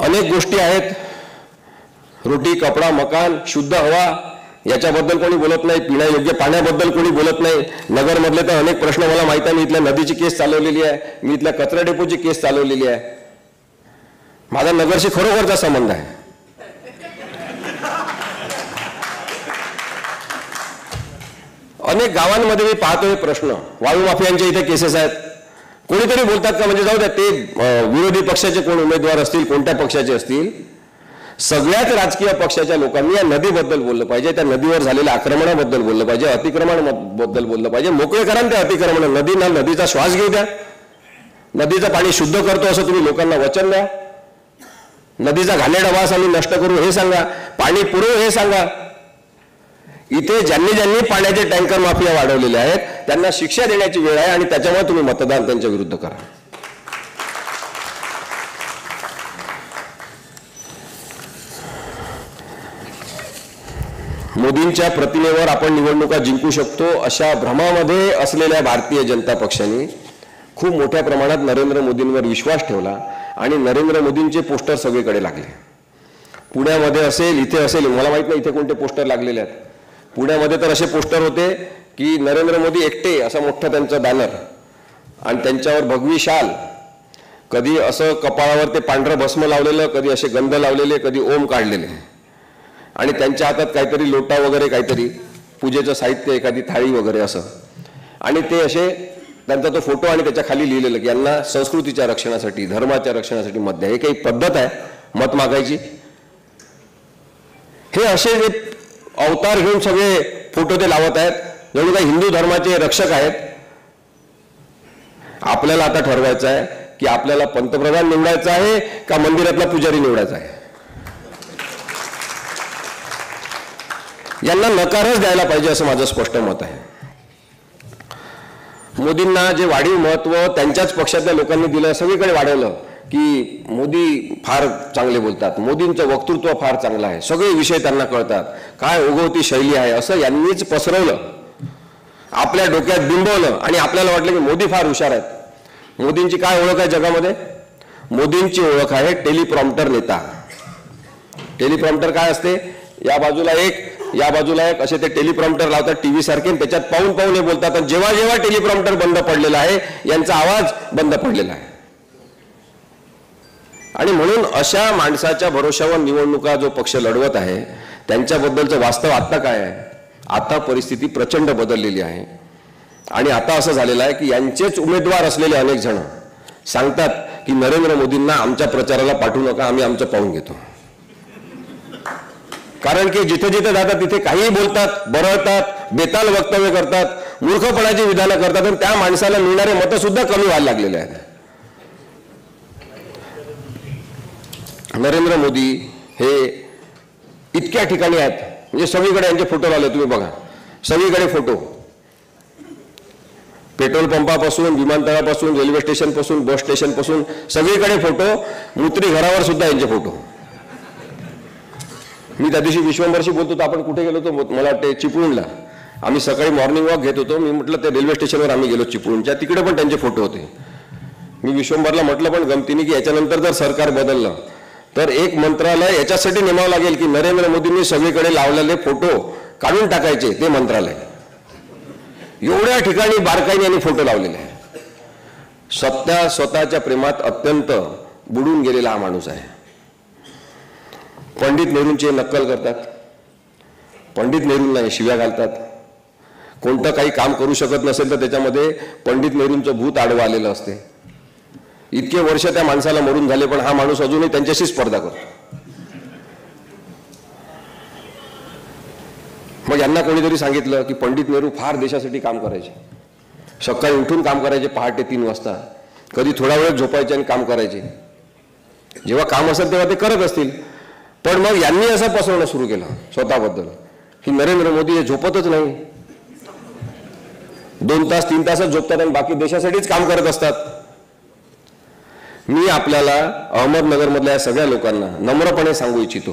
अनेक गोष्टी आहेत, रोटी, कपडा, मकान, शुद्ध हवा याच्याबद्दल कोणी बोलत नाही, पिण्यायोग्य पाण्याबद्दल कोणी बोलत नाही. नगरमधले तर अनेक प्रश्न मला माहिती आहे. मी इथल्या नदीची केस चालवलेली आहे, मी इथल्या कचरा डेपोची केस चालवलेली आहे. माझा नगरशी खरोखरचा संबंध आहे. अनेक गावांमध्ये मी पाहतोय प्रश्न, वाळू माफियांच्या इथे केसेस आहेत. कोणीतरी बोलतात का, म्हणजे जाऊ द्या ते विरोधी पक्षाचे कोण उमेदवार असतील, कोणत्या पक्षाचे असतील, सगळ्याच राजकीय पक्षाच्या लोकांनी या नदीबद्दल बोललं पाहिजे, त्या नदीवर झालेल्या आक्रमणाबद्दल बोललं पाहिजे, अतिक्रमणाबद्दल बोललं पाहिजे. मोकळे करा ते अतिक्रमण, नदीचा श्वास घेऊ द्या, नदीचं पाणी शुद्ध करतो असं तुम्ही लोकांना वचन द्या, नदीचा घाणेरडा वास आम्ही नष्ट करू हे सांगा, पाणी पुरवू हे सांगा. इथे ज्यांनी पाण्याचे टँकर माफिया वाढवलेले आहेत त्यांना शिक्षा देण्याची वेळ आहे आणि त्याच्यामुळे तुम्ही मतदान त्यांच्या विरुद्ध करा. मोदींच्या प्रतिमेवर आपण निवडणुका जिंकू शकतो अशा भ्रमामध्ये असलेल्या भारतीय जनता पक्षाने खूप मोठ्या प्रमाणात नरेंद्र मोदींवर विश्वास ठेवला आणि नरेंद्र मोदींचे पोस्टर सगळीकडे लागले. पुण्यामध्ये असेल, इथे असेल, मला माहित नाही इथे कोणते पोस्टर लागलेले आहेत. पुण्यामध्ये तर असे पोस्टर होते की नरेंद्र मोदी एकटे असा मोठा त्यांचा बॅनर आणि त्यांच्यावर भगवी शाल, कधी असं कपाळावर ते पांढरं भस्म लावलेलं, कधी असे गंध लावलेले, कधी ओम काढलेले आणि त्यांच्या हातात काहीतरी लोटा वगैरे, काहीतरी पूजेचं साहित्य, एखादी थाळी वगैरे असं. आणि ते असे त्यांचा तो फोटो आणि त्याच्या खाली लिहिलेलं की यांना संस्कृतीच्या रक्षणासाठी, धर्माच्या रक्षणासाठी मत द्या. हे काही पद्धत आहे मत मागायची? हे असे जे अवतार घेऊन सगळे फोटो ते लावत आहेत, जणू काही हिंदू धर्माचे रक्षक आहेत. आपल्याला आता ठरवायचं आहे की आपल्याला पंतप्रधान निवडायचा आहे का मंदिरातला पुजारी निवडायचा आहे. यांना नकारच द्यायला पाहिजे असं माझं स्पष्ट मत आहे. मोदींना जे वाढीव महत्व त्यांच्याच पक्षातल्या लोकांनी दिलं, सगळीकडे वाढवलं. की मोदी फार चांगले बोलतात, मोदींचं वक्तृत्व फार चांगलं आहे, सगळे विषय त्यांना कळतात, काय ओघवती शैली आहे, असं यांनीच पसरवलं, आपल्या डोक्यात बिंबवलं आणि आपल्याला वाटलं की मोदी फार हुशार आहेत. मोदींची काय ओळख आहे जगामध्ये? मोदींची ओळख आहे टेलिप्रॉम्प्टर नेता. टेलिप्रॉम्प्टर काय असते? या बाजूला एक, या बाजूला एक, असे ते टेलिप्रॉम्प्टर लावतात टीव्ही सारखे, त्याच्यात पाहून पाहून हे बोलतात. आणि जेव्हा जेव्हा टेलिप्रॉम्प्टर बंद पडलेला आहे, यांचा आवाज बंद पडलेला आहे. आणि म्हणून अशा माणसाच्या भरोशावर निवडणुका जो पक्ष लढवत आहे, त्यांच्याबद्दलचं वास्तव आता काय आहे? आता परिस्थिती प्रचंड बदललेली आहे. आणि आता असं झालेलं आहे की यांचेच उमेदवार असलेले अनेक जण सांगतात की नरेंद्र मोदींना आमच्या प्रचाराला पाठवू नका, आम्ही आमचं पाहून घेतो. कारण की जिथे जिथे जातात तिथे काही बोलतात, बरळतात, बेताल वक्तव्य करतात, मूर्खपणाची विधानं करतात आणि त्या माणसाला मिळणारे मतं सुद्धा कमी व्हायला लागलेले आहेत. नरेंद्र मोदी हे इतक्या ठिकाणी आहेत, म्हणजे सगळीकडे यांचे फोटो लावले, तुम्ही बघा सगळीकडे फोटो, पेट्रोल पंपापासून, विमानतळापासून, रेल्वे स्टेशनपासून, बस स्टेशनपासून सगळीकडे फोटो, मूत्री घरावर सुद्धा यांचे फोटो. मी त्या दिवशी विश्वंभरशी बोलतो होतो, आपण कुठे गेलो होतो? मला वाटते चिपळूणला. आम्ही सकाळी मॉर्निंग वॉक घेत होतो. मी म्हटलं ते रेल्वे स्टेशनवर आम्ही गेलो चिपळूणच्या, तिकडे पण त्यांचे फोटो होते. मी विश्वंभरला म्हटलं पण गमतीने की याच्यानंतर जर सरकार बदललं तर एक मंत्रालय याच्यासाठी नेमावं लागेल की नरेंद्र मोदींनी सगळीकडे लावलेले फोटो काढून टाकायचे, ते मंत्रालय. एवढ्या ठिकाणी बारकाईने यांनी फोटो लावलेले आहे. स्वतःच्या प्रेमात अत्यंत बुडून गेलेला हा माणूस आहे. पंडित नेहरूंची नक्कल करतात, पंडित नेहरूंना शिव्या घालतात. कोणतं काही काम करू शकत नसेल तर त्याच्यामध्ये पंडित नेहरूंचं भूत आडवं आलेलं असते. इतके वर्ष त्या माणसाला मरून झाले पण हा माणूस अजूनही त्यांच्याशी स्पर्धा करतो. मग यांना कोणीतरी सांगितलं की पंडित नेहरू फार देशासाठी काम करायचे, सकाळी उठून काम करायचे, पहाटे 3 वाजता, कधी थोडा वेळ झोपायचे आणि काम करायचे. जेव्हा काम असेल तेव्हा ते करत असतील. पण मग यांनी असं पसरवणं सुरू केलं स्वतःबद्दल की नरेंद्र मोदी हे झोपतच नाही, 2 तास 3 तासच झोपतात आणि बाकी देशासाठीच काम करत असतात. मी आपल्याला अहमदनगरमधल्या या सगळ्या लोकांना नम्रपणे सांगू इच्छितो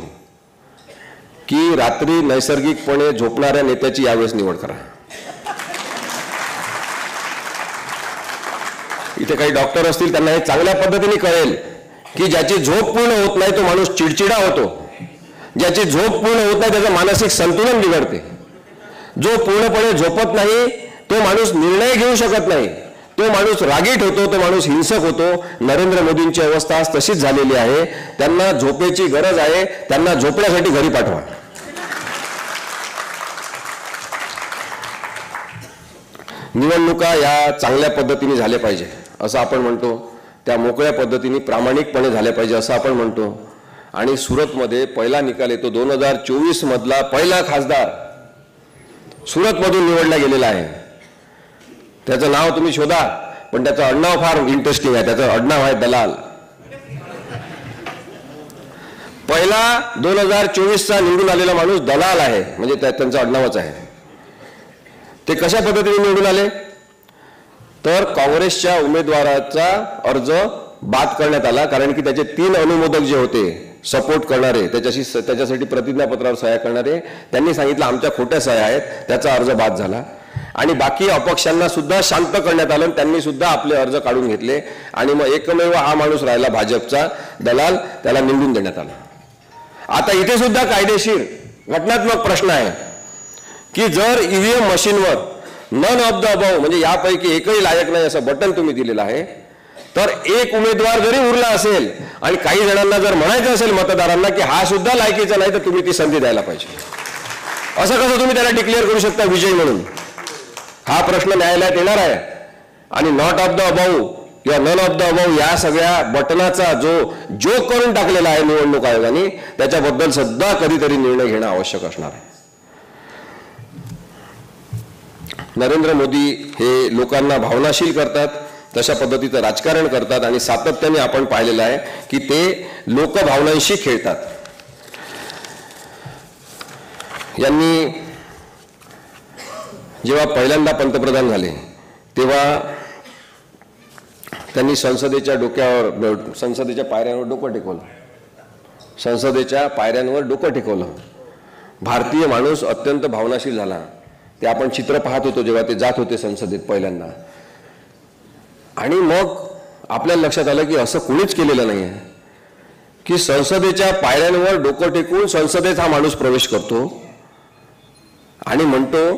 की रात्री नैसर्गिकपणे झोपणाऱ्या नेत्याची यावेळेस निवड करा. इथे काही डॉक्टर असतील, त्यांना हे चांगल्या पद्धतीने कळेल की ज्याची झोप पूर्ण होत नाही तो माणूस चिडचिडा होतो, ज्याची झोप पूर्ण होत नाही त्याचं मानसिक संतुलन बिघडते, जो पूर्णपणे झोपत नाही तो माणूस निर्णय घेऊ शकत नाही, तो माणूस रागीट होतो, तो माणूस हिंसक होतो. नरेंद्र मोदींची अवस्था आज तशीच झालेली आहे. त्यांना झोपेची गरज आहे, त्यांना झोपण्यासाठी घरी पाठवा. निवडणुका या चांगल्या पद्धतीने झाल्या पाहिजे असं आपण म्हणतो, त्या मोकळ्या पद्धतीने प्रामाणिकपणे झाल्या पाहिजे असं आपण म्हणतो. आणि सुरतमध्ये पहिला निकाल येतो, 2024 मधला पहिला खासदार सुरतमधून निवडला गेलेला आहे. त्याचं नाव तुम्ही शोधा, पण त्याचं आडनाव फार इंटरेस्टिंग आहे. त्याचं आडनाव आहे दलाल. पहिला 2024चा निवडून आलेला माणूस दलाल आहे, म्हणजे त्यांचं आडनावच आहे. ते कशा पद्धतीने निवडून आले? तर काँग्रेसच्या उमेदवाराचा अर्ज बाद करण्यात आला, कारण की त्याचे 3 अनुमोदक जे होते सपोर्ट करणारे, त्याच्यासाठी प्रतिज्ञापत्रावर सह्या करणारे, त्यांनी सांगितलं आमच्या खोट्या सह्या आहेत, त्याचा अर्ज बाद झाला. आणि बाकी अपक्षांना सुद्धा शांत करण्यात आलं, त्यांनी सुद्धा आपले अर्ज काढून घेतले. आणि मग एकमेव हा माणूस राहिला भाजपचा दलाल, त्याला निवडून देण्यात आला. आता इथे सुद्धा कायदेशीर घटनात्मक प्रश्न आहे की जर ईव्हीएम मशीनवर नन ऑफ द अबव म्हणजे यापैकी एकही लायक नाही असं बटन तुम्ही दिलेलं आहे, तर एक उमेदवार जरी उरला असेल आणि काही जणांना जर म्हणायचं असेल मतदारांना की हा सुद्धा लायकीचा नाही, तर तुम्ही ती संधी द्यायला पाहिजे. असं कसं तुम्ही त्याला डिक्लेअर करू शकता विजयी म्हणून? हा प्रश्न न्यायालयात येणार आहे. आणि नॉट ऑफ द अबाऊ किंवा नन ऑफ द अबाऊ या सगळ्या बटनाचा जो जोक करून टाकलेला आहे निवडणूक आयोगाने, त्याच्याबद्दल सुद्धा कधीतरी निर्णय घेणं आवश्यक असणार आहे. नरेंद्र मोदी हे लोकांना भावनाशील करतात, तशा पद्धतीचं राजकारण करतात आणि सातत्याने आपण पाहिलेलं आहे की ते लोकभावनांशी खेळतात. यांनी जेव्हा पहिल्यांदा पंतप्रधान झाले तेव्हा त्यांनी संसदेच्या पायऱ्यांवर डोकं टेकवलं. संसदेच्या पायऱ्यांवर डोकं टेकवलं. भारतीय माणूस अत्यंत भावनाशील झाला. ते आपण चित्र पाहत होतो जेव्हा ते जात होते संसदेत पहिल्यांदा. आणि मग आपल्याला लक्षात आलं की असं कोणीच केलेलं नाही आहे की संसदेच्या पायऱ्यांवर डोकं टेकून संसदेत हा माणूस प्रवेश करतो आणि म्हणतो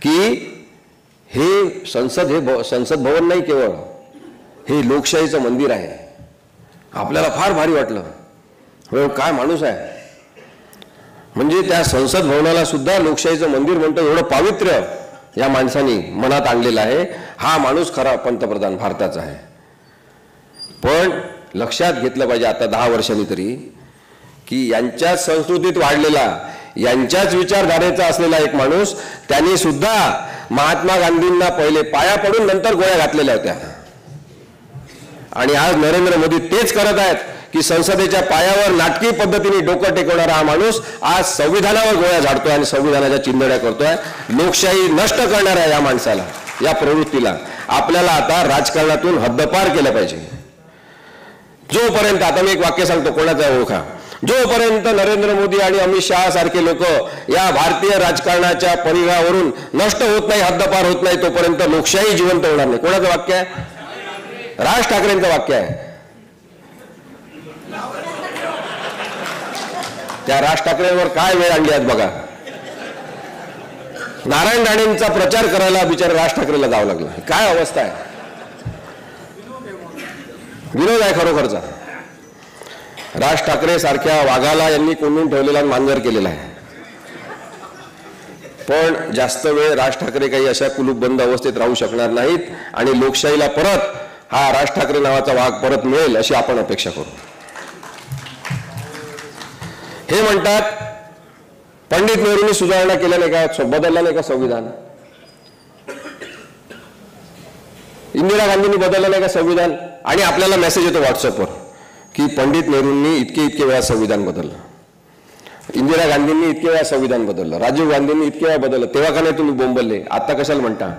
की हे संसद भवन नाही, केवळ हे लोकशाहीचं मंदिर आहे. आपल्याला फार भारी वाटलं, काय माणूस आहे. म्हणजे त्या संसद भवनाला सुद्धा लोकशाहीचं मंदिर म्हणतो, एवढं पावित्र्य या माणसाने मनात आणलेलं आहे. हा माणूस खरा पंतप्रधान भारताचा आहे. पण लक्षात घेतलं पाहिजे आता 10 वर्षांनी तरी की यांच्याच संस्कृतीत वाढलेला, यांच्याच विचारधारेचा असलेला एक माणूस, त्यांनी सुद्धा महात्मा गांधींना पहिले पाया पडून नंतर गोळ्या घातलेल्या होत्या. आणि आज नरेंद्र मोदी तेच करत आहेत की संसदेच्या पायावर नाटकी पद्धतीने डोकं टेकवणारा हा माणूस आज संविधानावर गोळ्या झाडतोय आणि संविधानाच्या चिंधड्या करतोय. लोकशाही नष्ट करणाऱ्या या माणसाला, या प्रवृत्तीला आपल्याला आता राजकारणातून हद्दपार केलं पाहिजे. जोपर्यंत, आता मी एक वाक्य सांगतो, कोणाचा ओळखा, जोपर्यंत नरेंद्र मोदी आणि अमित शहा सारखे लोक या भारतीय राजकारणाच्या परिघावरून नष्ट होत नाही, हद्दपार होत नाही, तोपर्यंत लोकशाही जिवंत होणार नाही. कोणाचं वाक्य आहे? राज ठाकरेंचं वाक्य आहे. त्या राज ठाकरेंवर काय वेळ आणली आज बघा. नारायण राणेंचा प्रचार करायला बिचारे राज ठाकरेला जावं लागलं. काय अवस्था आहे. विरोध आहे खरोखरचा. राज ठाकरे सारख्या वाघाला यांनी कोंडून ठेवलेला, मांजर केलेला आहे. पण जास्त वेळ राज ठाकरे काही अशा कुलूपबंद अवस्थेत राहू शकणार नाहीत आणि लोकशाहीला परत हा राज ठाकरे नावाचा वाघ परत मिळेल अशी आपण अपेक्षा करू. हे म्हणतात पंडित नेहरूंनी सुधारणा केल्या नाही का, बदलला नाही का संविधान. इंदिरा गांधींनी बदललं नाही का संविधान. आणि आपल्याला मेसेज येतो व्हॉट्सअपवर की पंडित नेहरूंनी इतके वेळा संविधान बदललं, इंदिरा गांधींनी इतके वेळा संविधान बदललं, राजीव गांधींनी इतके वेळा बदललं, तेव्हा का नाही तुम्ही बोंबलले, आता कशाला म्हणता.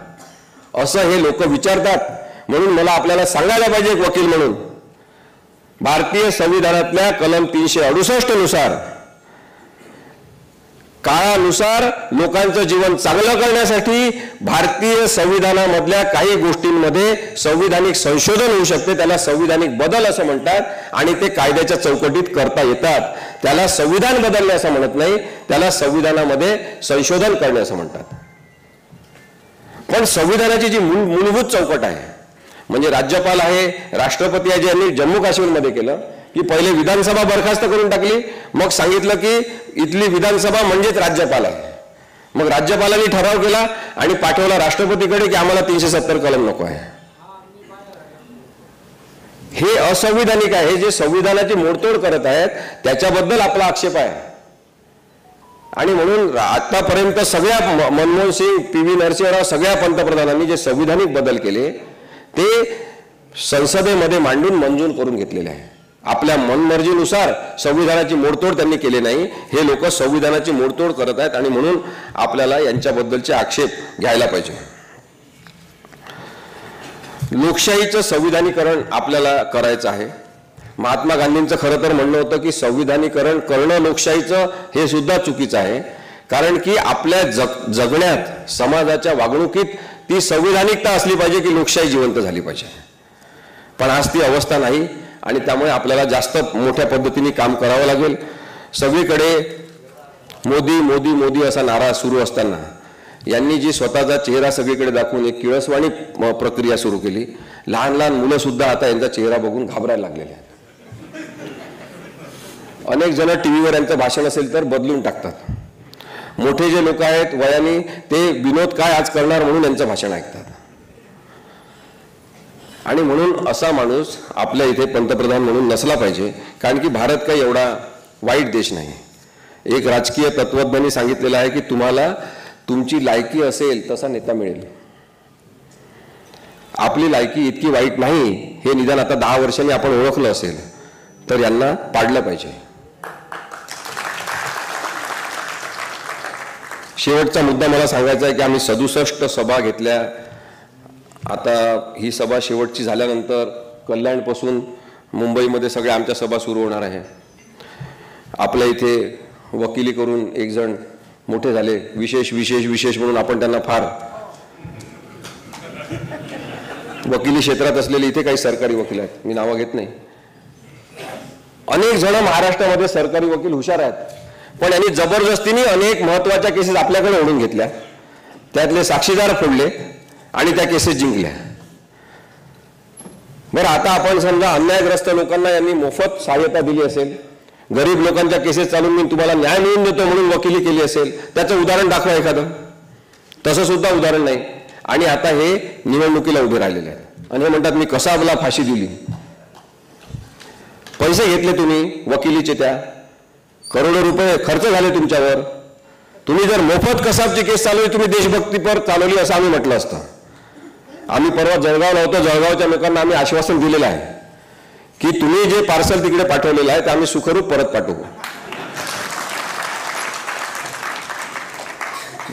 असं हे लोक विचारतात. म्हणून मला आपल्याला सांगायला पाहिजे एक वकील म्हणून, भारतीय संविधानातल्या कलम 368 नुसार, काळानुसार लोकांचं जीवन चांगलं करण्यासाठी भारतीय संविधानामधल्या काही गोष्टींमध्ये संविधानिक संशोधन होऊ शकते. त्याला संविधानिक बदल असं म्हणतात आणि ते कायद्याच्या चौकटीत करता येतात. त्याला संविधान बदलणे असं म्हणत नाही, त्याला संविधानामध्ये संशोधन करणे असं म्हणतात. पण संविधानाची जी मूलभूत चौकट आहे, म्हणजे राज्यपाल आहे, राष्ट्रपती आहे, ज्यांनी जम्मू काश्मीरमध्ये केलं की पहिले विधानसभा बरखास्त करून टाकली, मग सांगितलं की इथली विधानसभा म्हणजेच राज्यपाल आहे. मग राज्यपालांनी ठराव केला आणि पाठवला राष्ट्रपतीकडे की आम्हाला 370 कलम नको आहे. हे असंविधानिक आहे. हे जे संविधानाची मोडतोड करत आहेत त्याच्याबद्दल आपला आक्षेप आहे. आणि म्हणून आतापर्यंत सगळ्या मनमोहन सिंग, PV नरसिंहराव, सगळ्या पंतप्रधानांनी जे संविधानिक बदल केले ते संसदेमध्ये मांडून मंजूर करून घेतलेले आहे. आपल्या मनमर्जीनुसार संविधानाची मोडतोड त्यांनी केली नाही. हे लोक संविधानाची मोडतोड करत आहेत आणि म्हणून आपल्याला यांच्याबद्दलचे आक्षेप घ्यायला पाहिजे. लोकशाहीचं संविधानीकरण आपल्याला करायचं आहे. महात्मा गांधींचं खरं तर म्हणणं होतं की संविधानीकरण करणं लोकशाहीचं हे सुद्धा चुकीचं आहे. कारण की आपल्या जगण्यात, समाजाच्या वागणुकीत ती संविधानिकता असली पाहिजे की लोकशाही जिवंत झाली पाहिजे. पण आज ती अवस्था नाही आणि त्यामुळे आपल्याला जास्त मोठ्या पद्धतीने काम करावं लागेल. सगळीकडे मोदी मोदी मोदी असा नारा सुरू असताना यांनी जी स्वतःचा चेहरा सगळीकडे दाखवून एक किळसवाणी प्रक्रिया सुरू केली. लहान लहान मुलं सुद्धा आता यांचा चेहरा बघून घाबरायला लागलेले आहेत. अनेक जण टीव्हीवर यांचं भाषण असेल तर बदलून टाकतात. मोठे जे लोक आहेत वयाने, ते विनोद काय आज करणार म्हणून यांचं भाषण ऐकतात. आणि म्हणून असा माणूस आपल्या इथे पंतप्रधान म्हणून नसला पाहिजे. कारण की भारत काही एवढा वाईट देश नाही. एक राजकीय तत्वज्ञांनी सांगितलेलं आहे की तुम्हाला तुमची लायकी असेल तसा नेता मिळेल. आपली लायकी इतकी वाईट नाही हे निदान आता 10 वर्षांनी आपण ओळखलं असेल तर यांना पाडलं पाहिजे. शेवटचा मुद्दा मला सांगायचा आहे की आम्ही 67 सभा घेतल्या. आता ही सभा शेवटची झाल्यानंतर कल्याणपासून मुंबईमध्ये सगळ्या आमच्या सभा सुरू होणार आहे. आपल्या इथे वकिली करून एक जण मोठे झाले, विशेष विशेष विशेष म्हणून आपण त्यांना फार वकिली क्षेत्रात असलेले इथे काही सरकारी वकील आहेत, मी नावं घेत नाही. अनेक जण महाराष्ट्रामध्ये सरकारी वकील हुशार आहेत, पण यांनी जबरदस्तीने अनेक महत्वाच्या केसेस आपल्याकडे ओढून घेतल्या, त्यातले साक्षीदार फोडले आणि त्या केसेस जिंकल्या. बरं, आता आपण समजा अन्यायग्रस्त लोकांना यांनी मोफत सहाय्यता दिली असेल, गरीब लोकांच्या केसेस चालून मी तुम्हाला न्याय मिळवून देतो म्हणून वकिली केली असेल, त्याचं उदाहरण दाखवा एखादं. तसं सुद्धा उदाहरण नाही. आणि आता हे निवडणुकीला उभे राहिलेले आहेत आणि हे म्हणतात मी कसाबला फाशी दिली. पैसे घेतले तुम्ही वकिलीचे, त्या करोडो रुपये खर्च झाले तुमच्यावर. तुम्ही जर मोफत कसाबची केस चालवली, तुम्ही देशभक्तीपर चालवली असं आम्ही म्हटलं असतं. आम्ही परवा जळगावला होतो, जळगावच्या लोकांना आम्ही आश्वासन दिलेलं आहे की तुम्ही जे पार्सल तिकडे पाठवलेलं आहे ते आम्ही सुखरूप परत पाठवू.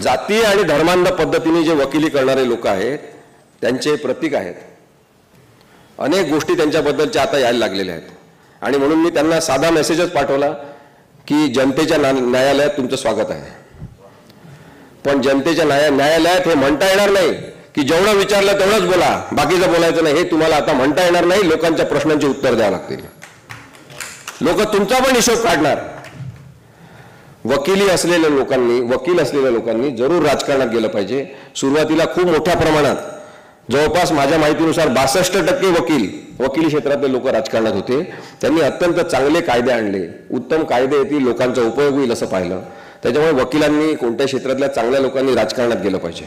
जातीय आणि धर्मांध पद्धतीने जे वकिली करणारे लोक आहेत त्यांचे प्रतीक आहेत. अनेक गोष्टी त्यांच्याबद्दलच्या आता यायला लागलेल्या आहेत आणि म्हणून मी त्यांना साधा मेसेजच पाठवला की जनतेच्या न्यायालयात तुमचं स्वागत आहे. पण जनतेच्या न्यायालयात हे म्हणता येणार नाही की जेवढं विचारलं तेवढंच बोला, बाकीचं बोलायचं नाही. हे तुम्हाला आता म्हणता येणार नाही. लोकांच्या प्रश्नांची उत्तर द्यावं लागतील. लोक तुमचा पण हिशोब काढणार. वकील असलेल्या लोकांनी जरूर राजकारणात गेलं पाहिजे. सुरुवातीला खूप मोठ्या प्रमाणात, जवळपास माझ्या माहितीनुसार 62% वकिली क्षेत्रातले लोक राजकारणात होते. त्यांनी अत्यंत चांगले कायदे आणले, उत्तम कायदे येतील, लोकांचा उपयोग होईल असं पाहिलं. त्याच्यामुळे वकिलांनी, कोणत्या क्षेत्रातल्या चांगल्या लोकांनी राजकारणात गेलं पाहिजे.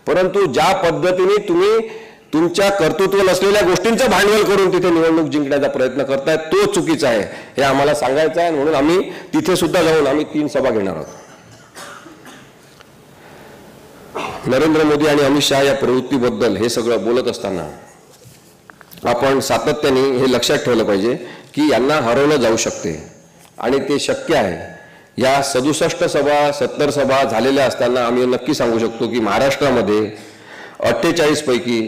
परंतु ज्या पद्धतीने तुम्ही तुमच्या कर्तृत्व नसलेल्या गोष्टींचं भांडवल करून तिथे निवडणूक जिंकण्याचा प्रयत्न करताय, तो चुकीचा आहे हे आम्हाला सांगायचं आहे. म्हणून आम्ही तिथे सुद्धा जाऊन आम्ही 3 सभा घेणार आहोत. नरेंद्र मोदी आणि अमित शहा या प्रवृत्तीबद्दल हे सगळं बोलत असताना आपण सातत्याने हे लक्षात ठेवलं पाहिजे की यांना हरवलं जाऊ शकते आणि ते शक्य आहे. या 67 सभा 70 सभा झालेल्या असताना आम्ही नक्की सांगू शकतो की महाराष्ट्रामध्ये 48 पैकी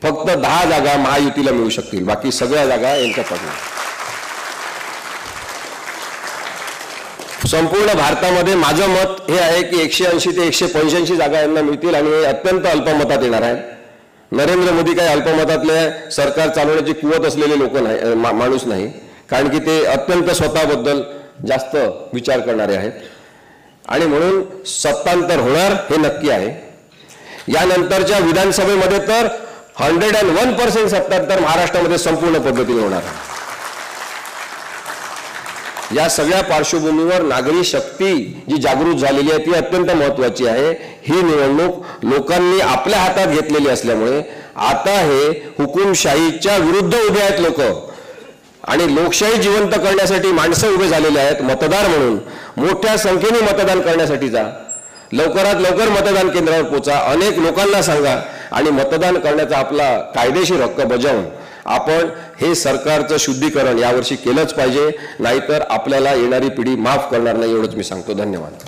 फक्त 10 जागा महायुतीला मिळू शकतील, बाकी सगळ्या जागा यांच्या पडणार. संपूर्ण भारतामध्ये माझं मत हे आहे की 180 ते 185 जागा यांना मिळतील आणि हे अत्यंत अल्पमतात येणार आहेत. नरेंद्र मोदी काही अल्पमतातले सरकार चालवण्याची कुवत असलेले लोक नाही, माणूस नाही, कारण की ते अत्यंत स्वतःबद्दल जास्त विचार करणारे आहेत आणि म्हणून सत्तांतर होणार हे नक्की आहे. यानंतरच्या विधानसभेमध्ये तर 101% सत्तांतर महाराष्ट्रामध्ये संपूर्ण पद्धतीने होणार आहे. या सगळ्या पार्श्वभूमीवर नागरी शक्ती जी जागृत झालेली आहे ती अत्यंत महत्वाची आहे. ही निवडणूक लोकांनी आपल्या हातात घेतलेली असल्यामुळे आता हे हुकुमशाहीच्या विरुद्ध उभे आहेत लोक आणि लोकशाही जिवंत करण्यासाठी माणसं उभे झालेले आहेत. मतदार म्हणून मोठ्या संख्येने मतदान करण्यासाठी जा, लवकरात लवकर मतदान केंद्रावर पोचा, अनेक लोकांना सांगा आणि मतदान करण्याचा आपला कायदेशीर हक्क बजावून आपण हे सरकारचं शुद्धीकरण यावर्षी केलंच पाहिजे. नाहीतर आपल्याला येणारी पिढी माफ करणार नाही, एवढंच मी सांगतो. धन्यवाद.